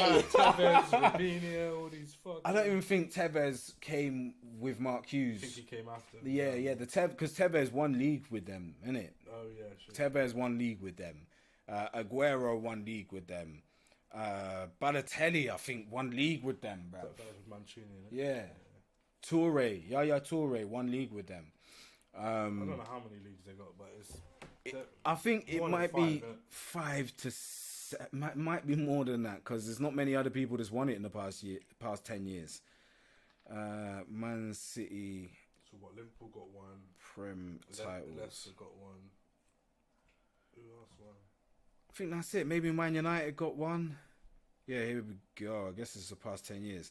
Tevez, Robinho, all these fucking. I don't even think Tevez came with Mark I Hughes. think he came after. Yeah. Because Tevez won league with them, innit? Oh yeah, sure. Tevez won league with them. Aguero won league with them. Balotelli, I think, won league with them, bro. That was Mancini, innit? Yeah. Toure, Yaya Toure won league with them. I don't know how many leagues they got, but it's. I think it more than might five, be innit? 5 to might be more than that because there's not many other people that's won it in the past 10 years. Man City So what? Liverpool got one. Prem titles. Leicester got one. Who else won? I think that's it. Maybe Man United got one. Yeah, here we go. I guess it's the past 10 years.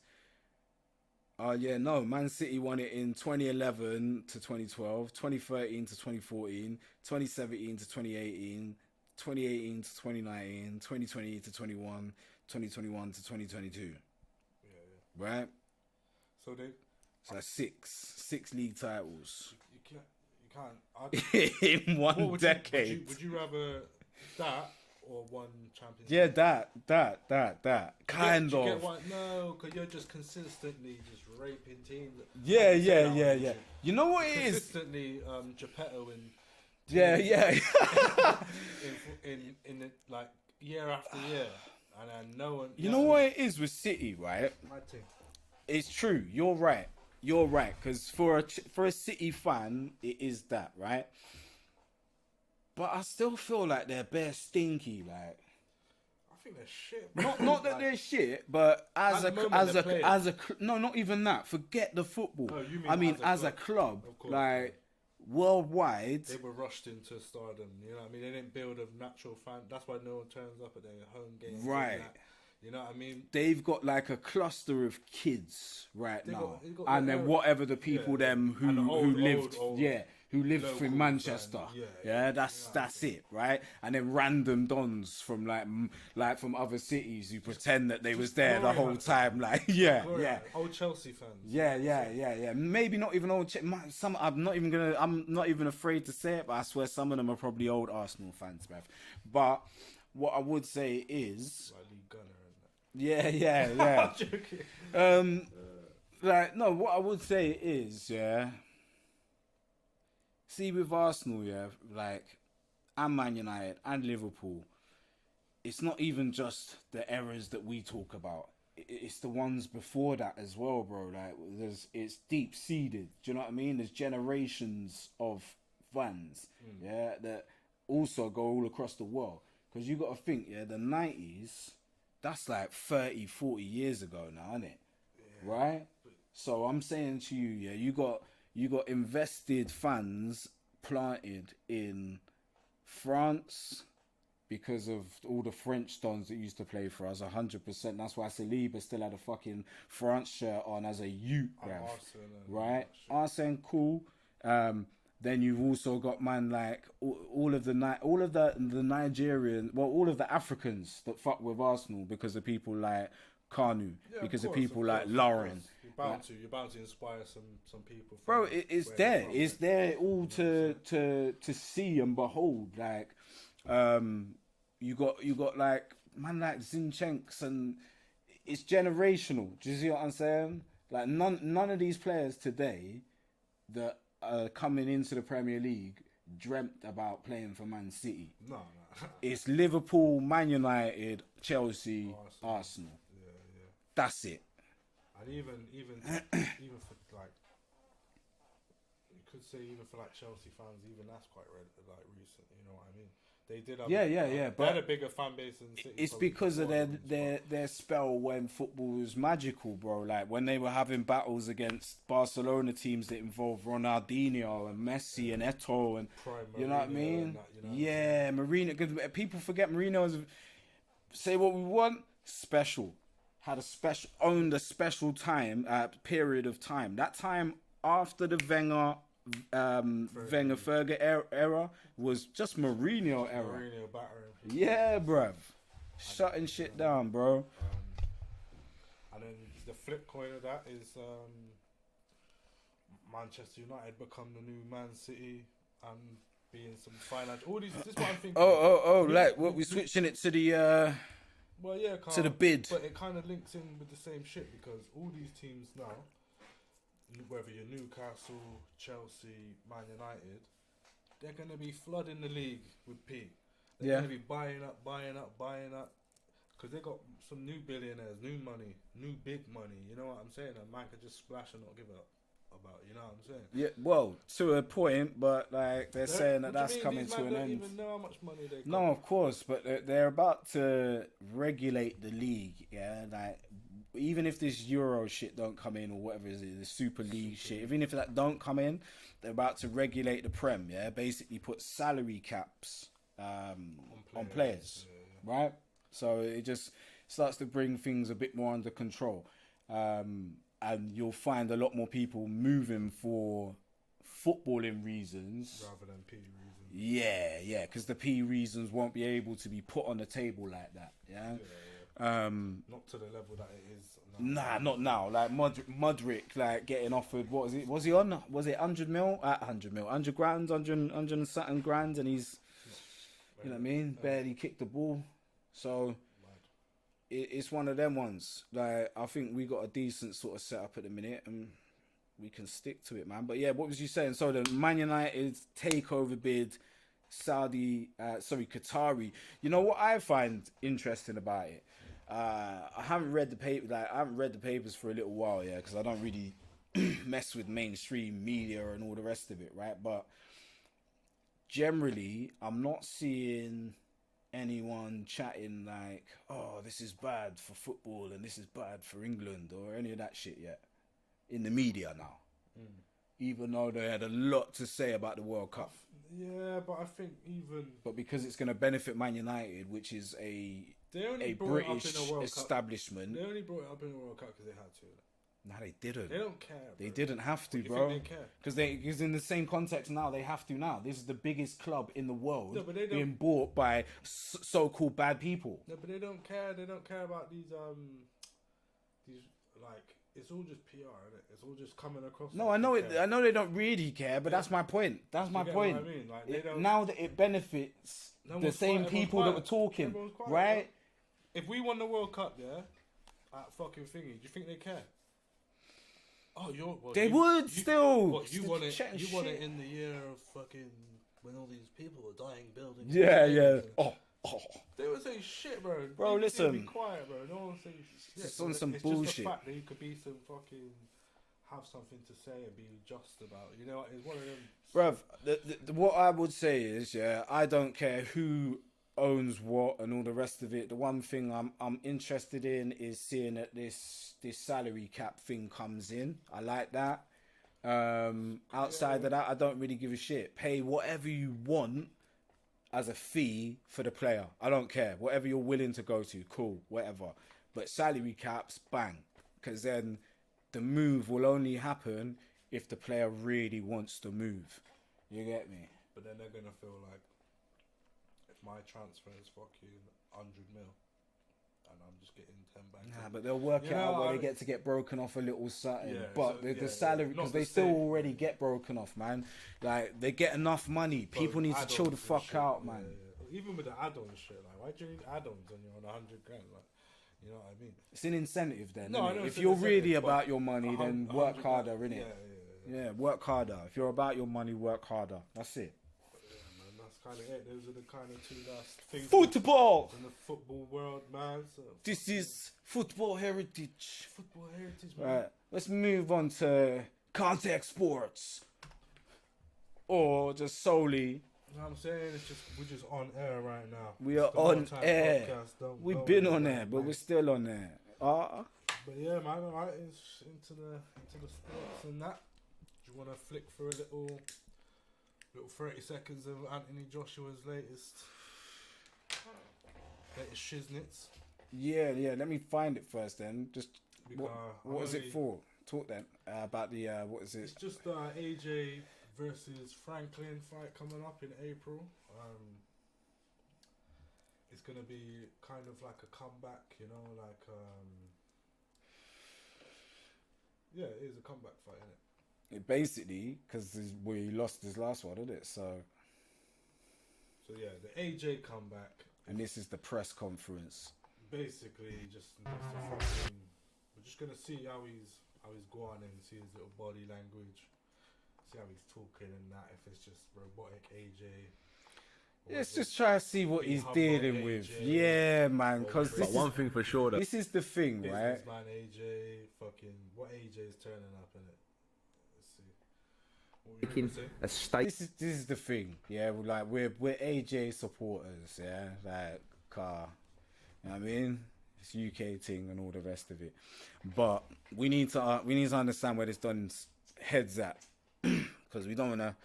Man City won it in 2011 to 2012, 2013 to 2014, 2017 to 2018, 2018 to 2019, 2020 to 21, 2021 to 2022. Yeah. Right? So So that's six league titles you can't. in one What decade. would you rather that or one Champions Yeah, League? that kind Do you of. get one? No, because you're just consistently just raping teams. Yeah. YouTube. You know what it is? Consistently, Geppetto and Yeah. in it, like year after year, and then no one. You know what it is with City, right? My team. It's true. You're right. Because for a City fan, it is that, right? But I still feel like they're bare stinky, like. I think they're shit. Bro. Not that they're shit, but At the moment they're playing. no, not even that. Forget the football. Oh, you mean I mean, as as a a club, Of course, like worldwide. They were rushed into stardom. You know what I mean? They didn't build a natural fan. That's why no one turns up at their home games. Right. You know what I mean? They've got like a cluster of kids right now, they got and their then own- whatever the people them And the who old lived who lived local in Manchester. fan, That's it, right? And then random dons from like from other cities who pretend that they was there the glory whole hunters. time, like Old Chelsea fans. yeah. Maybe not even old. Some I'm not even afraid to say it, but I swear some of them are probably old Arsenal fans, bruv. But what I would say is. Like Lee Gunner and that. Yeah. I'm joking. Like, no, what I would say is, see with Arsenal, like, and Man United and Liverpool, it's not even just the errors that we talk about. It's the ones before that as well, bro. Like, it's deep seated. Do you know what I mean? There's generations of fans, that also go all across the world. Because you got to think, the 90s, that's like 30, 40 years ago now, isn't it? Yeah. Right? So I'm saying to you, you got invested fans planted in France because of all the French dons that used to play for us, 100%. That's why Saliba still had a fucking France shirt on as a youth, right? Arsene, cool. Then you've also got like all of the Nigerian, all of the Africans that fuck with Arsenal because of people like Kanu, because of people like Lauren. You're bound to inspire some people. Bro, it's there. It's there all to see and behold. Like, you got like man like Zinchenko, and it's generational. Do you see what I'm saying? Like none of these players today that coming into the Premier League dreamt about playing for Man City. No. It's Liverpool, Man United, Chelsea, Arsenal. Yeah. That's it. And even for like, you could say even for like Chelsea fans, even that's quite recent. You know what I mean? They did have Yeah. They had a bigger fan base than City. It's because of their spell when football was magical, bro. Like when they were having battles against Barcelona teams that involved Ronaldinho and Messi and Eto'o and you know what I mean? Mourinho. Because people forget Mourinho was say what we want. Special, owned a special time period of time. That time after the Wenger Fergie era was just Mourinho era. Mourinho battering. Yeah, bruv. Shutting shit down, bro. And then the flip coin of that is Manchester United become the new Man City and being some financial. All these. This is what I'm thinking. Like what we switching it to the well, yeah, to the bid. But it kind of links in with the same shit because all these teams now, whether you're Newcastle, Chelsea, Man United, they're gonna be flooding the league with P. They're gonna be buying up, because they got some new billionaires, new money, new big money. You know what I'm saying? A man could just splash and not give up about. You know what I'm saying? Yeah, well, to a point, but like they're saying that's coming to an end. Don't even know how much money they got. No, of course, but they're about to regulate the league. Yeah, like even if this Euro shit don't come in or whatever it is, the Super League shit, even if that don't come in, they're about to regulate the Prem. Yeah, basically put salary caps on players, right? So it just starts to bring things a bit more under control. And you'll find a lot more people moving for footballing reasons rather than P reasons. Yeah, because the P reasons won't be able to be put on the table like that. Yeah. Not to the level that it is. Nah, not now. Like Mudrick, like getting offered. What was it? Was he on? Was it 100 mil? 100 grand, 100 and something grand, and he's, you know what I mean? Barely kicked the ball. So it's one of them ones. Like I think we got a decent sort of setup at the minute, and we can stick to it, man. But yeah, what was you saying? So the Man United takeover bid, Qatari. You know what I find interesting about it? I haven't read the paper. Like I haven't read the papers for a little while, yeah, because I don't really mess with mainstream media and all the rest of it, right? But generally, I'm not seeing anyone chatting like, oh, this is bad for football and this is bad for England or any of that shit yet in the media now. Even though they had a lot to say about the World Cup. Yeah, but I think but because it's going to benefit Man United, which is a British establishment. They only brought it up in the World Cup because they had to. No, they didn't. They don't care. Bro. They didn't have to, bro. Think they care? Because in the same context now, they have to now. This is the biggest club in the world being bought by so-called bad people. No, but they don't care. They don't care about these like, it's all just PR, isn't it? It's all just coming across. No, I know it. I know they don't really care, but that's my point. That's my point. What I mean? Like, they don't, now that it benefits the same people that were talking, right? If we won the World Cup, at fucking thingy, do you think they care? Oh, they would still. What, you won it in the year of fucking when all these people were dying building. Yeah. Oh. They would say shit, bro. Bro, listen. Be quiet, bro. No one say shit. It's on some it's bullshit. Just the fact that you could be some fucking have something to say and be just about. You know, it's one of them. Bruv, what I would say is, I don't care who owns what and all the rest of it. The one thing I'm interested in is seeing that this salary cap thing comes in. I like that. Outside of that, I don't really give a shit. Pay whatever you want as a fee for the player. I don't care. Whatever you're willing to go to, cool, whatever. But salary caps, bang. Because then the move will only happen if the player really wants to move. You get me? But then they're going to feel like, if my transfer is fucking 100 mil, and I'm just getting 10 back. Nah, but they'll work it out where they get broken off a little something. But the salary, because they still already get broken off, man. Like, they get enough money. People need to chill the fuck out, man. Yeah. Even with the add-on shit, like, why do you need add-ons when you're on 100 grand? Like, you know what I mean? It's an incentive then. No, I know if you're really about your money, then work harder, innit? Yeah, work harder. If you're about your money, work harder. That's it. Kind of it. Those are the kind of two last things. Football in the football world, man. So, this is football heritage. Football heritage, man. Right. Let's move on to contact sports, or just solely. You know what I'm saying? It's just we're just on air right now. We are on air. We've been on air, but we're still on air. But yeah, man. Alright, it's into the sports and that. Do you want to flick for a little 30 seconds of Anthony Joshua's latest shiznits? Yeah. Let me find it first then. Just what is it for? talk then about the what is It's it? just AJ versus Franklin fight coming up in April. It's gonna be kind of like a comeback, you know, like yeah, it is a comeback fight, isn't it? It basically, because we lost his last one, didn't it? So yeah, the AJ comeback. And this is the press conference. Basically, just a fucking. We're just gonna see how he's going and see his little body language, see how he's talking and that. If it's just robotic AJ. Let's just try to see what he's dealing with. Yeah, man. Because one thing for sure, though. This is the thing, right? Businessman AJ, fucking what AJ's turning up in it. Making a This is the thing, yeah. We're AJ supporters, yeah. Like car, you know what I mean? It's UK thing and all the rest of it. But we need to understand where this Don's heads at, because we don't wanna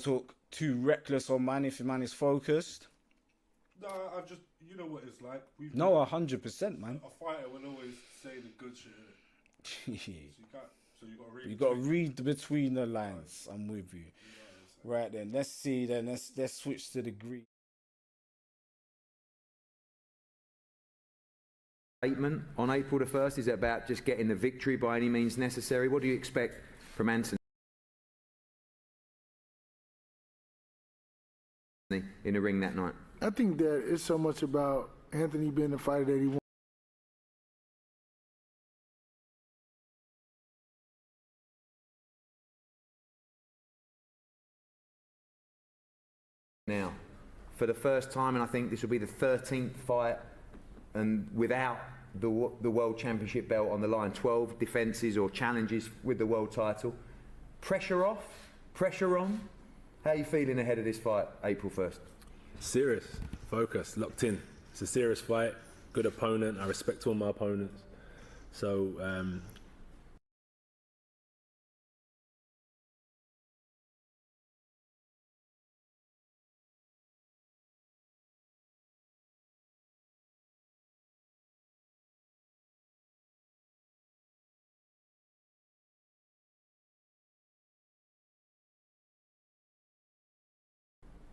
talk too reckless on man if your man is focused. No, I just you know what it's like. No, 100%, man. A fighter will always say the good shit. So you gotta read. You got to read between the lines. I'm with you. Right then, let's see. Then let's switch to the Greek. Statement on April the 1st. Is it about just getting the victory by any means necessary? What do you expect from Anthony in the ring that night? I think that it's so much about Anthony being the fighter that he wants. Now, for the first time, and I think this will be the 13th fight, and without the World Championship belt on the line, 12 defences or challenges with the world title. Pressure off, pressure on. How are you feeling ahead of this fight, April 1st? Serious, focused, locked in. It's a serious fight, good opponent. I respect all my opponents. So,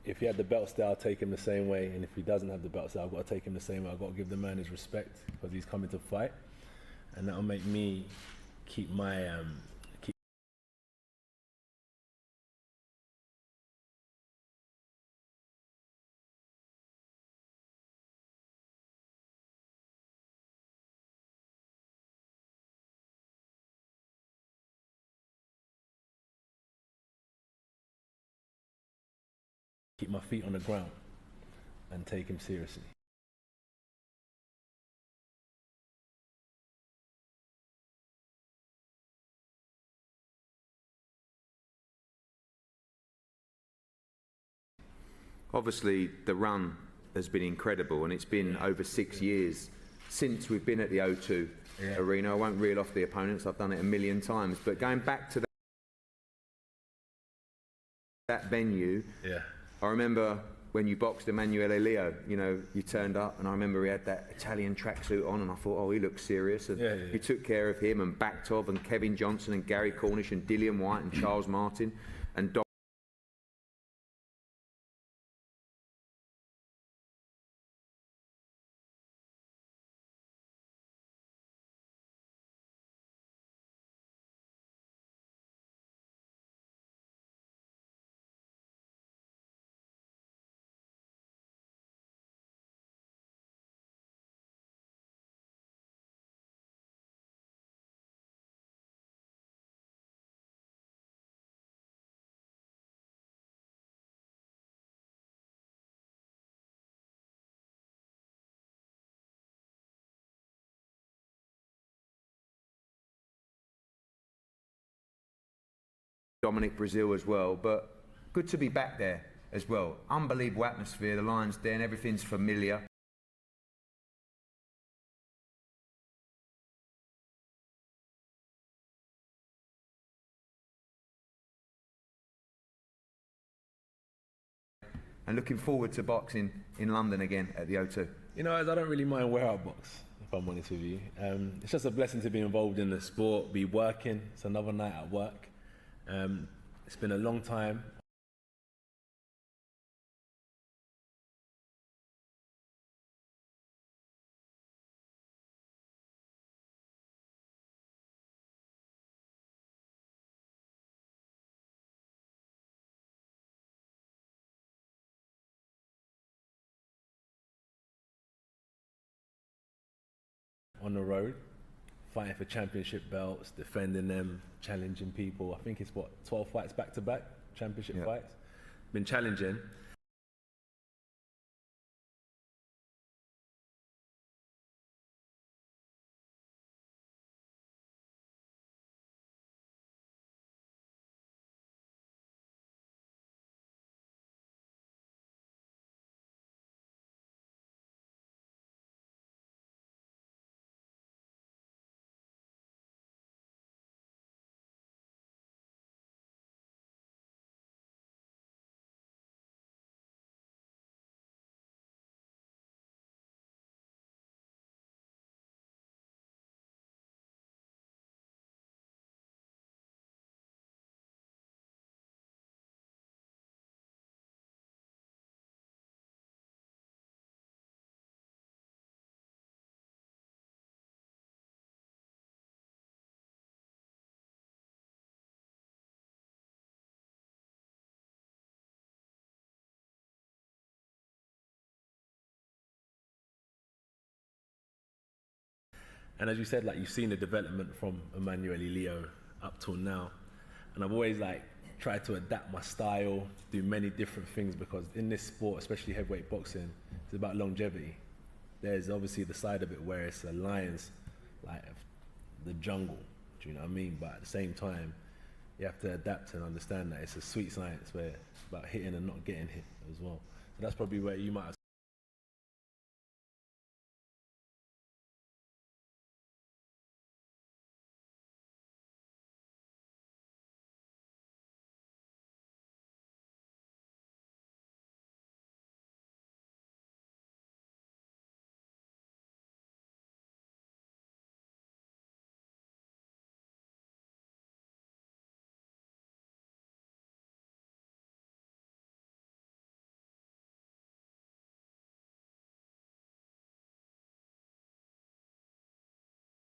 if he had the belt still, I'll take him the same way. And if he doesn't have the belt still, I've got to take him the same way. I've got to give the man his respect because he's coming to fight. And that'll make me keep my... keep my feet on the ground and take him seriously. Obviously, the run has been incredible, and it's been over 6 years since we've been at the O2 Arena. I won't reel off the opponents, I've done it a million times, but going back to that venue, I remember when you boxed Emanuele Leo, you know, you turned up, and I remember he had that Italian tracksuit on, and I thought, oh, he looks serious. And you took care of him, and Baktov, and Kevin Johnson, and Gary Cornish, and Dillian White, and Charles Martin, and Dominic Brazil as well, but good to be back there as well. Unbelievable atmosphere, the Lions Den, everything's familiar. And looking forward to boxing in London again at the O2. You know, I don't really mind where I box. if I'm honest with you. It's just a blessing to be involved in the sport, be working. It's another night at work. It's been a long time. On the road, fighting for championship belts, defending them, challenging people. I think it's 12 fights back to back, championship fights. Been challenging. And as you said, like, you've seen the development from Emmanuel Leo up till now. And I've always like tried to adapt my style, do many different things, because in this sport, especially heavyweight boxing, it's about longevity. There's obviously the side of it where it's a lion's, like the jungle, do you know what I mean? But at the same time, you have to adapt and understand that it's a sweet science where it's about hitting and not getting hit as well. So that's probably where you might have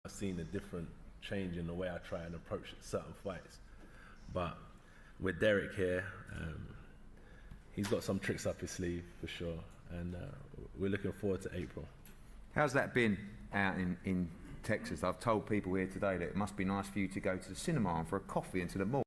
seen a different change in the way I try and approach certain fights. But with Derek here, he's got some tricks up his sleeve for sure, and we're looking forward to April. How's that been out in Texas? I've told people here today that it must be nice for you to go to the cinema and for a coffee and to the mall.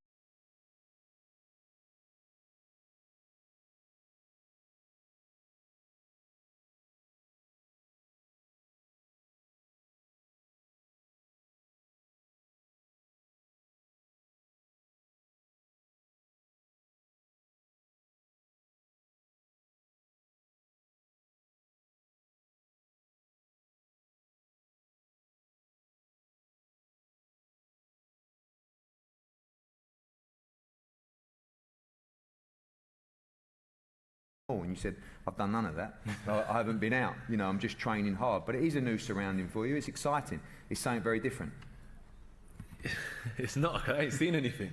And you said, I've done none of that. I haven't been out. You know, I'm just training hard. But it is a new surrounding for you. It's exciting. It's something very different. It's not, I ain't seen anything.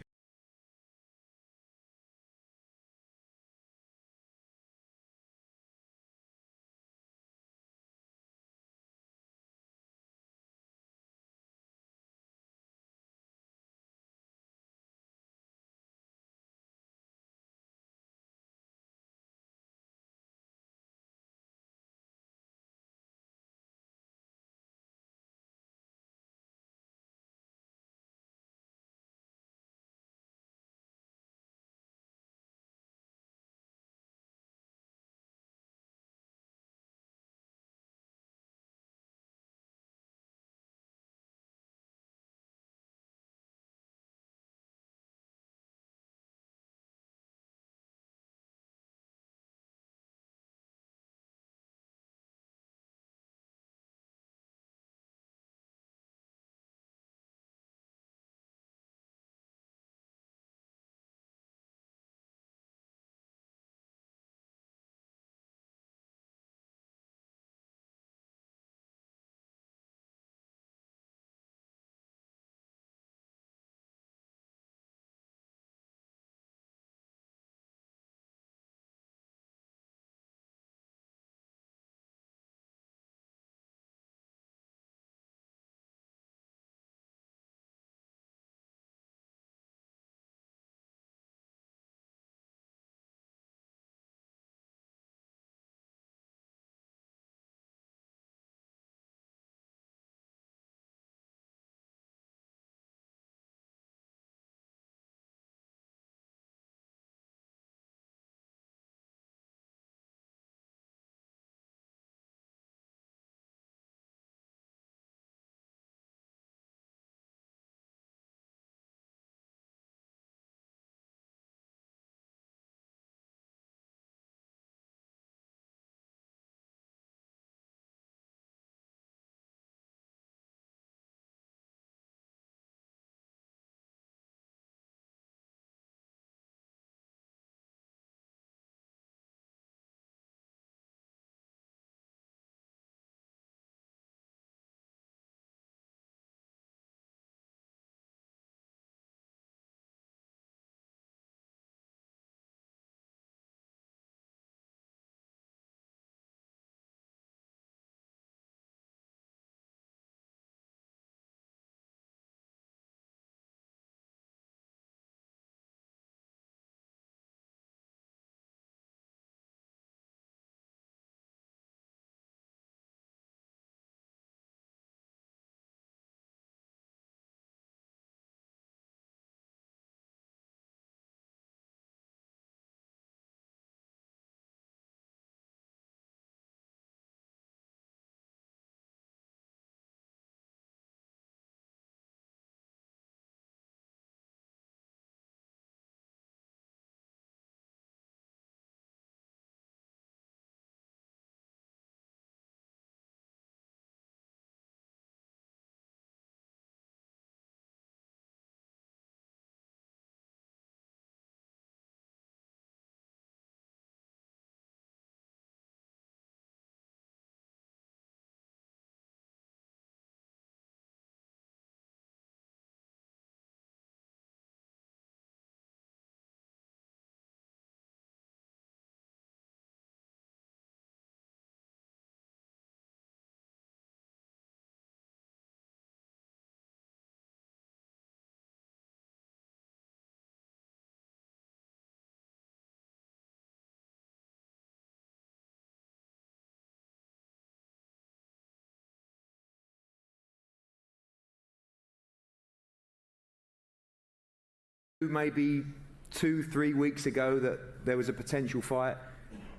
maybe 2-3 weeks ago that there was a potential fight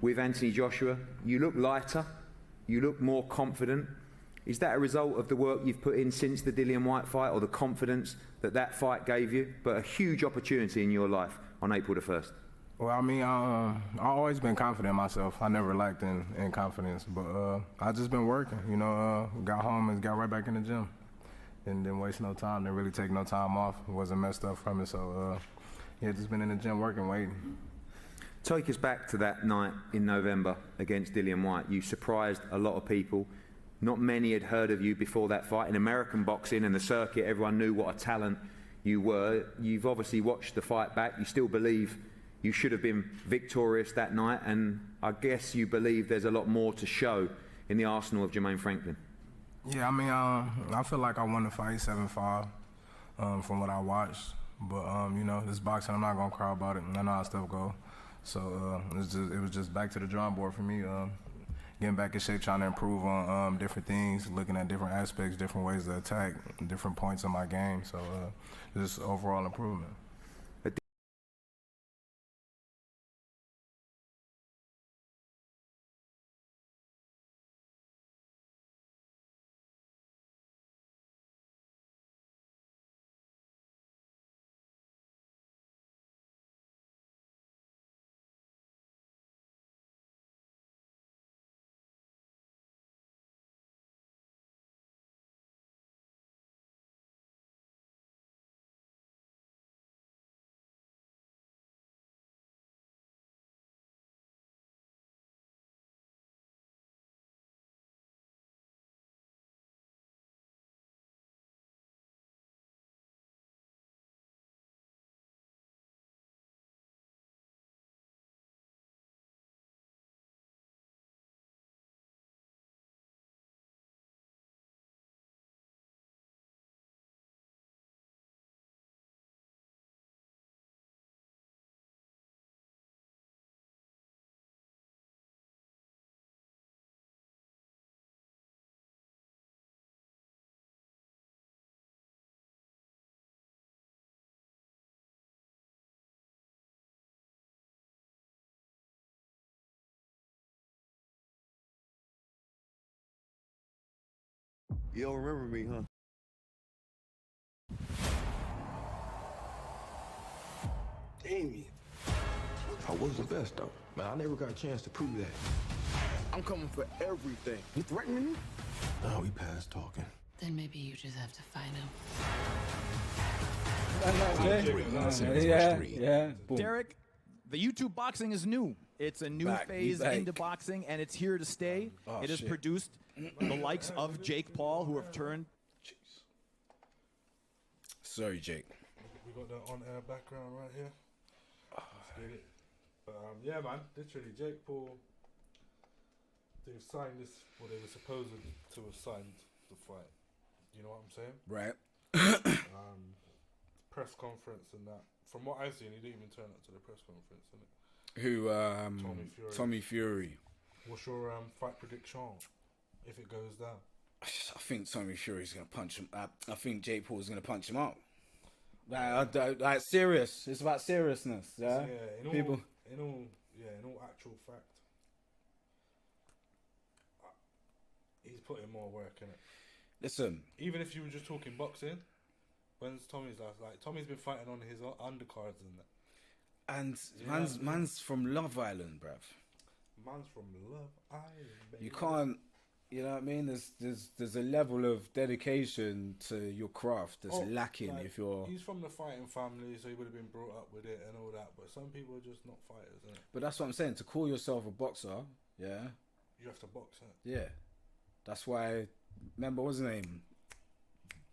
with Anthony Joshua. You look lighter, you look more confident. Is that a result of the work you've put in since the Dillian White fight, or the confidence that that fight gave you? But a huge opportunity in your life on April the 1st. Well, I mean, I've always been confident in myself. I never lacked in confidence, but I just been working. You know, got home and got right back in the gym, and didn't waste no time. Didn't really take no time off. Wasn't messed up from it. So, yeah, just been in the gym working, waiting. Take us back to that night in November against Dillian White. You surprised a lot of people. Not many had heard of you before that fight. In American boxing and the circuit, everyone knew what a talent you were. You've obviously watched the fight back. You still believe you should have been victorious that night, and I guess you believe there's a lot more to show in the arsenal of Jermaine Franklin. Yeah, I mean, I feel like I won the fight 7-5 from what I watched. But, you know, this boxing, I'm not going to cry about it. I know how stuff go. So it was just back to the drawing board for me. Getting back in shape, trying to improve on different things, looking at different aspects, different ways to attack, different points in my game. So just overall improvement. You don't remember me, huh? Damien. I was the best, though. Man, I never got a chance to prove that. I'm coming for everything. You threatening me? No, we past talking. Then maybe you just have to fight him. Yeah. Boom. Derek, the YouTube boxing is new. It's a new phase into boxing, and it's here to stay. It has produced the likes of Jake Paul, who have turned. Sorry, Jake. We got the on-air background right here. Let's get it. But yeah, man, literally, Jake Paul. They've signed this, or they were supposed to have signed the fight. You know what I'm saying? Right. Press conference and that. From what I've seen, he didn't even turn up to the press conference, innit? Who? Tommy Fury. Tommy Fury. What's your fight prediction if it goes down? I think Tommy Fury's gonna punch him. I think Jake Paul's gonna punch him out. Like serious. It's about seriousness. Yeah. In all actual fact, he's putting more work in it. Listen. Even if you were just talking boxing, when's Tommy's last? Like Tommy's been fighting on his undercards and that. And man's from Love Island, bruv. Man's from Love Island, baby. You can't, you know what I mean? There's a level of dedication to your craft that's lacking if you're. He's from the fighting family, so he would have been brought up with it and all that. But some people are just not fighters, innit? But that's what I'm saying. To call yourself a boxer, yeah. You have to box, innit? Yeah. That's why. Remember, what's his name?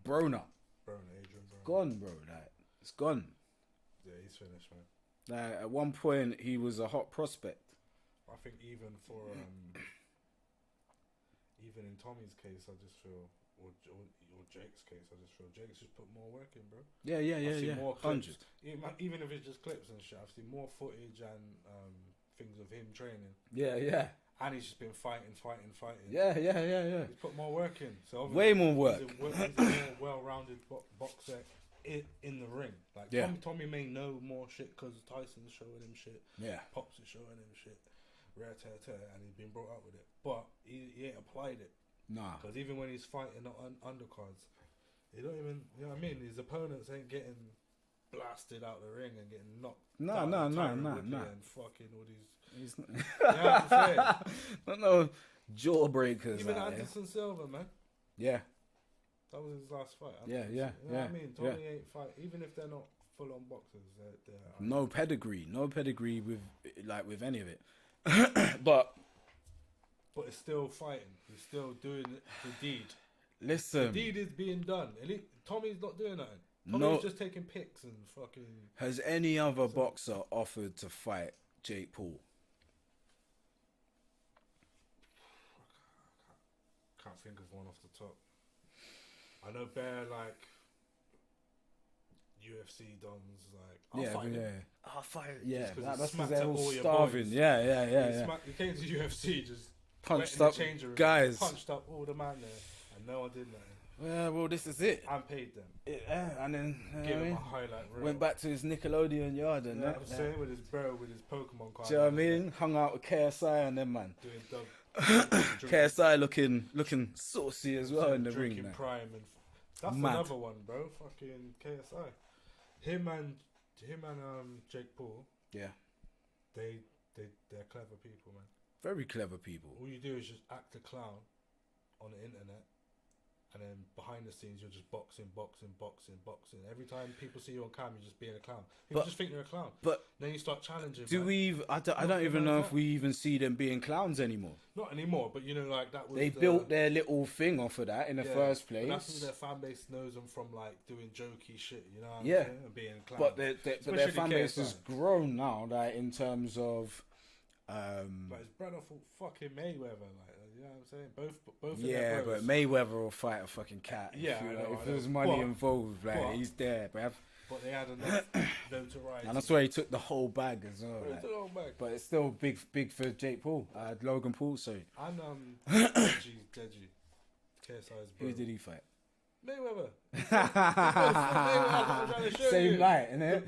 Broner. Adrian Broner. Gone, bro. Like it's gone. Yeah, he's finished, man. Like at one point, he was a hot prospect. I think even for even in Tommy's case, I just feel, or Jake's case, I just feel Jake's just put more work in, bro. Yeah. More 100. Even if it's just clips and shit, I've seen more footage and things of him training. Yeah. And he's just been fighting. Yeah. He's put more work in. So way more work. He's a more well-rounded boxer. in the ring. Like Yeah. Tommy may know more shit because Tyson's showing him shit. Yeah. Pops is showing him shit. Rare tear, and he's been brought up with it, but he ain't applied it. Nah. Because even when he's fighting on undercards, he don't even. You know what I mean? His opponents ain't getting blasted out the ring and getting knocked. No, down no, and no, Tyron no, Woodley no. And fucking all these. He's not, You know what I'm saying? not no jawbreakers. Even out there. Anderson Silva, man. Yeah. That was his last fight. Yeah, Anderson yeah, Silva. You know what I yeah, mean? Tommy ain't fight. Even if they're not full on boxers, they're No pedigree with any of it. But it's still fighting. He's still doing the deed. listen, The deed is being done. Tommy's not doing nothing. Tommy's No. just taking pics and fucking. has any other boxer offered to fight Jake Paul? Can't think of one off the top. I know bare like UFC dons like I'll fight him. I'll fight. Yeah, 'cause he that's because smacked they're at all all your starving. boys. Yeah. He came to UFC just Punched went in the up changing room, guys. punched up all the man there, and no one did nothing. Well, this is it. And paid them. And then Gave him a highlight reel. went back to his Nickelodeon yard and You know that. what I'm saying with his bro, with his Pokemon card. Do you know what I mean? Hung out with KSI and them, man. Doing dub. KSI looking saucy as well in the ring. Drinking man. Prime and that's Mad. another one, bro. Fucking KSI. Him and Jake Paul. Yeah, They're clever people, man. very clever people. All you do is just act a clown on the internet, and then behind the scenes you're just boxing. Every time people see you on cam, you're just being a clown. People just think you're a clown. But then you start challenging. do man. we? I don't even know if we even see them being clowns anymore. Not anymore, but you know, like that was. They built their little thing off of that in the first but place. that's who their fan base knows them from, like doing jokey shit. You know what I'm Yeah. saying? And being a clown. But their Especially fan base KSI. has grown now, like in terms of. Like his brother fought fucking Mayweather, like you know what I'm saying. Both. Of Yeah, their but bros. Mayweather will fight a fucking cat. Yeah, if, I know, if I there's know. money But- involved, like but- he's there, bruv. But they had enough notoriety. And that's why he took the whole bag as well. He like. took the whole bag. But it's still big for Jake Paul. Logan Paul, sorry. And Deji, KSI's bro. Who did he fight? Mayweather. Mayweather. Same night, innit?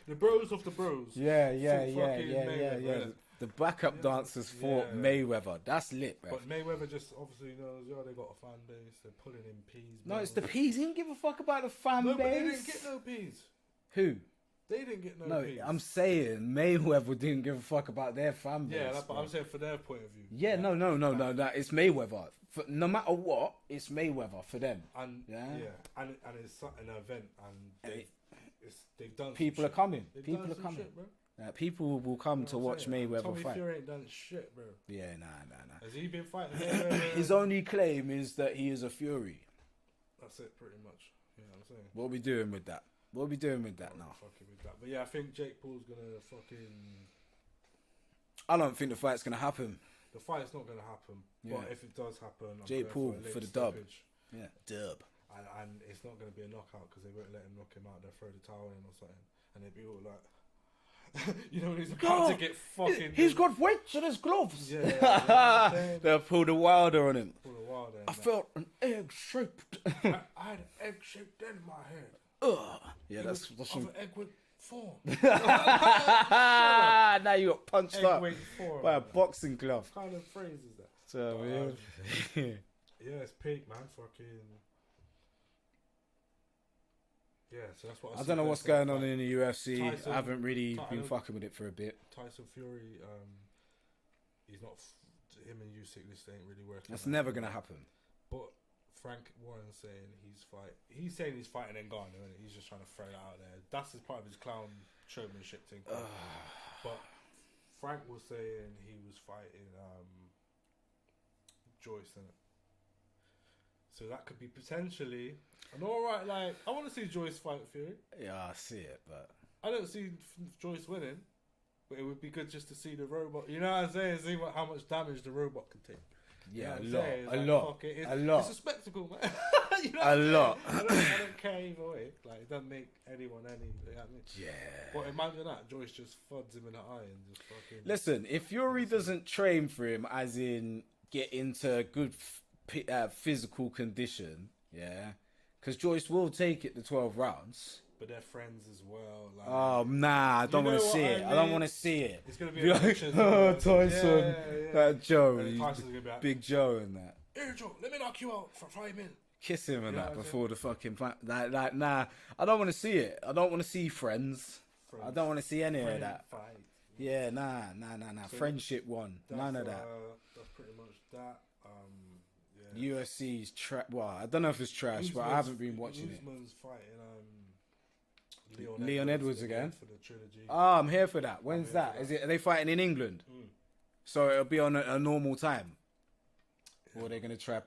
The bros of the bros. Yeah. Mayweather, The backup dancers fought Yeah. Mayweather. That's lit, bruv. But Mayweather just obviously knows, they got a fan base. They're pulling in peas. No, it's the P's. He didn't give a fuck about the fan No, base. but they didn't get no peas. Who? They didn't get no No, peas. I'm saying Mayweather didn't give a fuck about their fan base. Yeah, but bruv. I'm saying for their point of view. Yeah, no. It's Mayweather. No matter what, it's Mayweather for them. And Yeah. and it's an event, and they've done. People some are coming. shit. They've People done are some coming. shit, bro. People will come to You know what I'm watch saying? Mayweather Tommy fight. Fury ain't done shit, bro. Yeah, nah. Has he been fighting Mayweather? His only claim is that he is a Fury. That's it, pretty much. You know what I'm saying? What are we doing with that? What are we doing with that now? Fucking with that. But yeah, I think Jake Paul's gonna fucking. I don't think the fight's gonna happen. The fight's not gonna happen. Yeah. But if it does happen, I'm Jake going Paul a late for the dub. stoppage. Yeah, dub. And it's not gonna be a knockout because they won't let him knock him out. They'll throw the towel in or something, and they'll be all like. You know when he's about to get fucking. He's got weights in his gloves. Yeah, you know what I'm saying? They'll pull the Wilder on him. Pull the Wilder. I felt an egg shaped. I had an egg-shaped in my head. Yeah, It that's was some. of an egg-with form. Now you got punched up Egg-weight form. by a boxing glove. What kind of phrase is that? So Yeah, it's peak, man. Fucking. Yeah, so that's what I don't know what's going on in the UFC. Tyson- I haven't really been Tyson- fucking with it for a bit. Tyson Fury, he's not. Him and Usyk, this ain't really working. That's out. never gonna happen. But Frank Warren's saying he's saying he's fighting Ngannou, and he's just trying to throw it out there. That's his part of his clown showmanship thing. But Frank was saying he was fighting Joyce, innit? So that could be potentially an alright. Like I want to see Joyce fight Fury. Yeah, I see it, but I don't see Joyce winning, but it would be good just to see the robot. You know what I'm saying? See how much damage the robot can take. yeah, You know what I'm saying? a Like, lot, fuck it, a lot. It's a spectacle, man. You know A what I'm saying? lot. I don't care either way. Like it doesn't make anyone any. You know what I mean? Yeah. But imagine that Joyce just floods him in the eye and just fucking. Listen, if Fury doesn't train for him, as in get into good physical condition, yeah, Because Joyce will take it the 12 rounds. But they're friends as well. Like, Oh, nah, I don't want to see it. I don't want to see it. It's going to be a picture. Oh, Tyson. Yeah. That Joe. And Tyson's gonna be like, Big Joe and that. Here, Joe, let me knock you out for 5 minutes. Kiss him and Yeah, that I before the fucking fight. Like, nah, I don't want to see it. I don't want to see friends. I don't want to see any of that. Fight. Yeah, nah. So Friendship one. None of that. That's pretty much that. Yeah. UFC's trash. Well, I don't know if it's trash, but I haven't been watching it. Usman's fighting Leon Edwards again. For the trilogy. Oh, I'm here for that. When's that? Are they fighting in England? So it'll be on a normal time. Or are they gonna try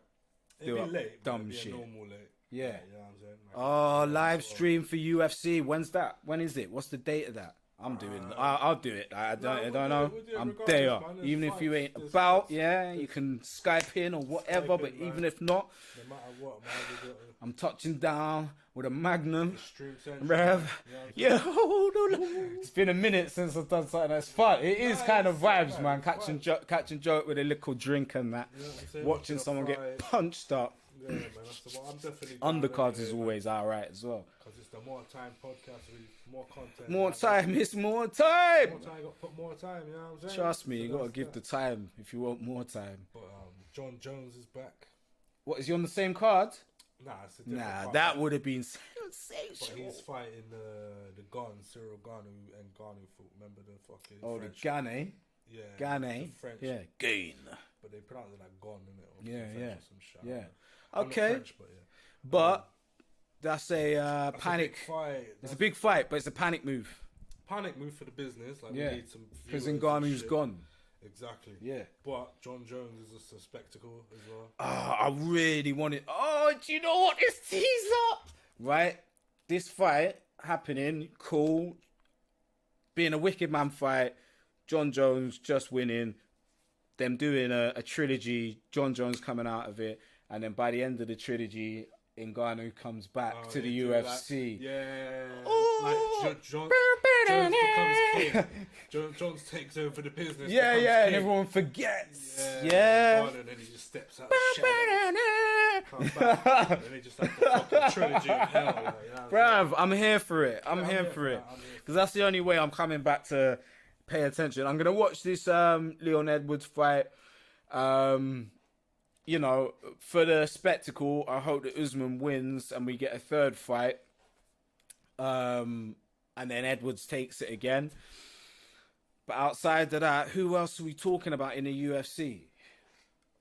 do It'll be late, dumb it'll be shit? A normal late. Yeah. You know what I'm saying? Oh, live stream for UFC. When's that? When is it? What's the date of that? I'm doing. I'll do it. I don't know. we'll do it I'm regardless, there. man. There's Even if you fights, ain't there's about, fights. yeah, you can Skype in or whatever. Skype But in, man. even if not, No matter what, man, we got to I'm touching down with a Magnum. stream central. Rev. You know what I'm Yeah, hold on. It's been a minute since I've done something that's fun. It is kind of vibes, man. Catching joke with a little drink and that. You know what I'm saying? Watching Watching a someone get fight. punched up. Yeah, man. That's what I'm definitely down Undercards there, is man. always alright as well. Because it's the More Time podcast with more content. More man. time, it's more More time. time, got to put more time, you know what I'm saying? Trust me, So you gotta that's give the that. time if you want more time. But John Jones is back. What, is he on the same card? Nah, it's a different Nah, fight. that would have been But sensational. he's fighting the Gon, Cyril Gon, and Gon fought. Remember the fucking Oh, French? the Gane. Yeah. Gane. the French. Yeah, Gain. But they pronounce it like Gon, innit? Or Yeah, French yeah. or some shit. I Yeah. don't know. I'm not Okay. French, but yeah. But that's a That's panic. A big fight. It's That's a big fight, but it's a panic move. panic move for the business. Like Yeah. we need some Because viewers and Ngannou's shit. gone. Exactly. Yeah. But John Jones is just a spectacle as well. I really want it. Oh, do you know what this tease up? Right? This fight happening, cool. Being a Wicked Man fight. John Jones just winning. Them doing a trilogy. John Jones coming out of it. And then by the end of the trilogy, Ngannou comes back to the they do UFC. Like, yeah. Oh. Like Jones becomes king. Jones takes over the business. Yeah, becomes yeah, and king. everyone forgets. Yeah. And then he just steps out of shadow. Comes back. And they just like the fucking trilogy of hell. Like, you know what I'm Bruv, I'm here for it. I'm here for it. Because that's the only way I'm coming back to pay attention. I'm going to watch this Leon Edwards fight. You know, for the spectacle, I hope that Usman wins and we get a third fight. And then Edwards takes it again. But outside of that, who else are we talking about in the UFC?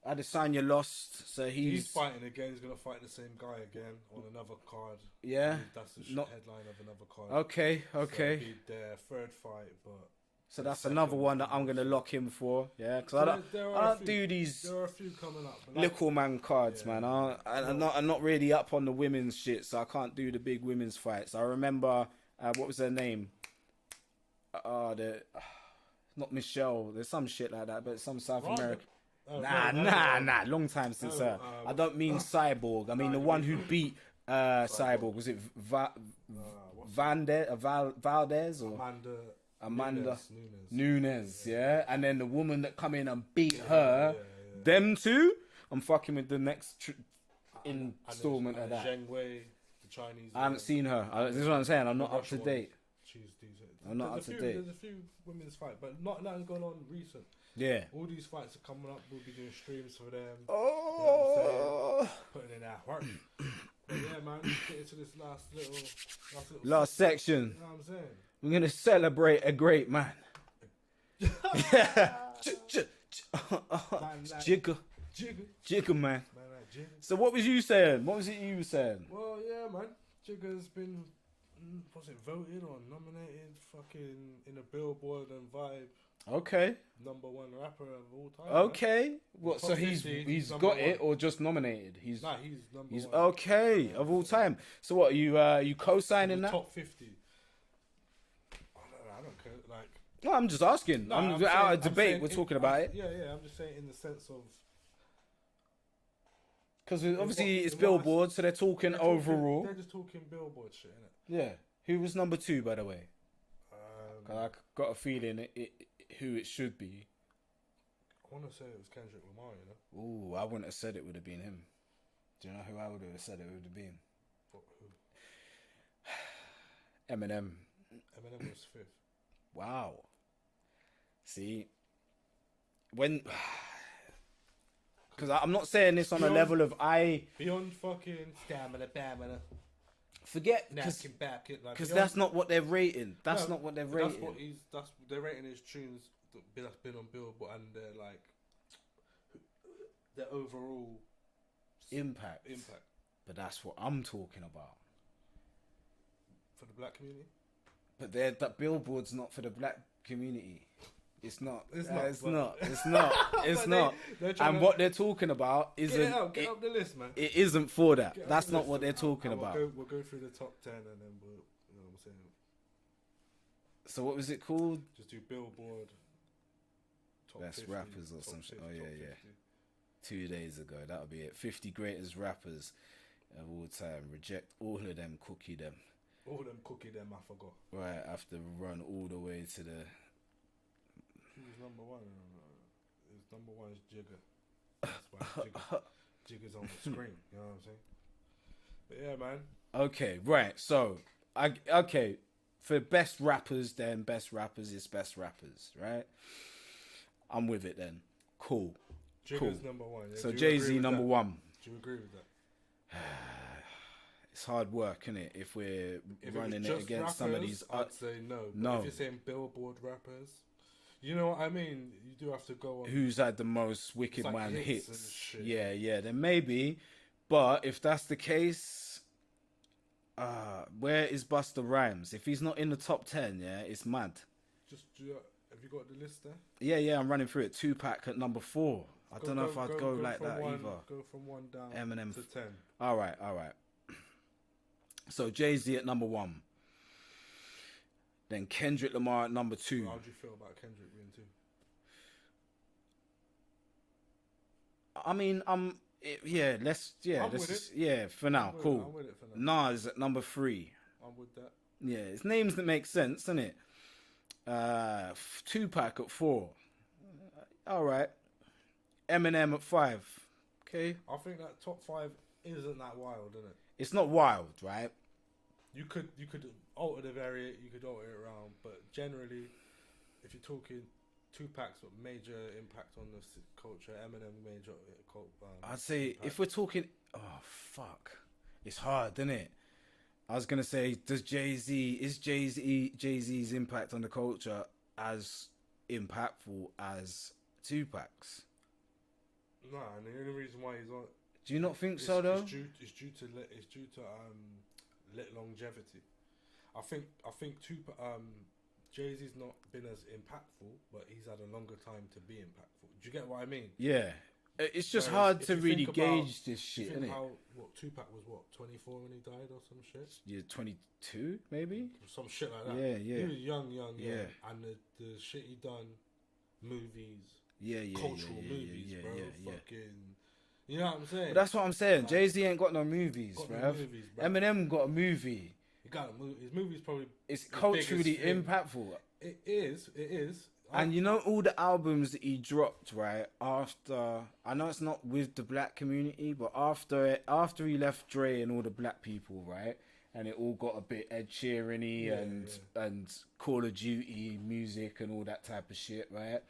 Adesanya lost, so He's fighting again. He's going to fight the same guy again on another card. Yeah? That's the Not- headline of another card. Okay, So okay. it'll be their third fight, but... So that's another one that I'm going to lock him for. Yeah, because So I don't there are I a don't few- do these There are a few coming up. But like, little man cards, man. I'm not really up on the women's shit, so I can't do the big women's fights. I remember what was her name? Not Michelle. There's some shit like that, but some South Ronda. American. Ronda. Nah. Long time since her. I don't mean Cyborg. I mean the one who beat Cyborg. Was it Valdez or Amanda Nunes? Yeah, and then the woman that come in and beat her. Them two. I'm fucking with the next installment of that. Zheng Wei, the Chinese. I haven't seen her. This is what I'm saying. I'm not up to date. I'm not up to date. There's a few women's fights, but nothing's going on recent. Yeah. All these fights are coming up. We'll be doing streams for them. Oh. Putting in our work. But yeah, man. Get into this Last section. You know what I'm saying? We're gonna celebrate a great man. Jigger man. So what was you saying? What was it you were saying? Well, yeah, man. Jigger's been, was it voted or nominated fucking in a Billboard and Vibe. Okay. #1 rapper of all time. Okay. Man. What? Top So 50, he's number got it one. or just nominated? He's Nah, he's number he's one. okay of all time. So what? You co-signing that? Top 50. I don't care. Like. No, I'm just asking. No, I'm I'm out saying- of debate. saying We're in- talking about it. Yeah. I'm just saying in the sense of. Because obviously what- it's in what Billboard, so they're talking overall. They're just talking Billboard shit, innit? Yeah. Who was number 2, by the way? 'Cause I got a feeling who it should be. I want to say it was Kendrick Lamar, you know? Ooh, I wouldn't have said it would have been him. Do you know who I would have said it would have been? Who? Eminem. Eminem was 5th. Wow. See, when because I'm not saying this on a level of beyond fucking stamina, forget because that's not what they're rating. That's not what they're rating. That's they're rating his tunes that's been on Billboard and they're like the overall impact. But that's what I'm talking about. For the black community? But that Billboard's not for the black community. It's not. It's not. And what they're talking about isn't. Get up the list, man. It isn't for that. That's not what they're talking about. We'll go through the top 10 and then we'll, you know what I'm saying. So what was it called? Just do Billboard. Top Best 50, rappers or some shit. Oh yeah, yeah. 50. 2 days ago, that'll be it. 50 greatest rappers of all time. Reject all of them. Cookie them. All them cookie them. I forgot. Right, have to run all the way to the. Who's number one? His number one is Jigga. That's why Jigga's on the screen. You know what I'm saying? But yeah, man. Okay, right. So, okay. For best rappers, then best rappers is best rappers, right? I'm with it then. Cool. Jigga's number one. Yeah. So Jay-Z number one. Do you agree with that? It's hard work, isn't it? If we're running it against rappers, some of these. I'd say no. No. But if you're saying Billboard rappers, you know what I mean? You do have to go on. Who's had the most Wicked like Man hits hits? and shit. Yeah, then maybe. But if that's the case, where is Busta Rhymes? If he's not in the top 10, yeah, it's mad. Have you got the list there? Yeah, I'm running through it. Tupac at number 4. I don't know if I'd go like that either. Go from 1 down Eminem to 10. All right. So Jay-Z at number 1. Then Kendrick Lamar at number 2. How do you feel about Kendrick being 2? I mean, for now, cool. I'm with it for now. Nas at number 3. I'm with that. Yeah, it's names that make sense, isn't it? Tupac at 4. All right. Eminem at 5. Okay. I think that top 5 isn't that wild, isn't it? It's not wild, right? You could alter the variant, you could alter it around, but generally, if you're talking Tupac's major impact on the culture, Eminem major. I'd say impact. if we're talking, it's hard, isn't it? I was gonna say, is Jay-Z's impact on the culture as impactful as Tupac's? Nah, and the only reason why he's on. Do you not think so though? It's due to longevity. I think Jay-Z's not been as impactful, but he's had a longer time to be impactful. Do you get what I mean? Yeah. It's just Whereas hard to really gauge this shit, isn't it? Tupac was 24 when he died or some shit? Yeah, 22 maybe? Some shit like that. Yeah. He was young, yeah. And the shit he done, movies, cultural movies, bro. Fucking, you know what I'm saying? But that's what I'm saying. Jay-Z ain't got no movies, bruv. No movies, bro. Eminem got a movie. He got a movie. His movie's probably it's culturally impactful. It is. And you know all the albums that he dropped, right? After, I know it's not with the black community, but after he left Dre and all the black people, right? And it all got a bit Ed Sheeran-y and Call of Duty music and all that type of shit, right?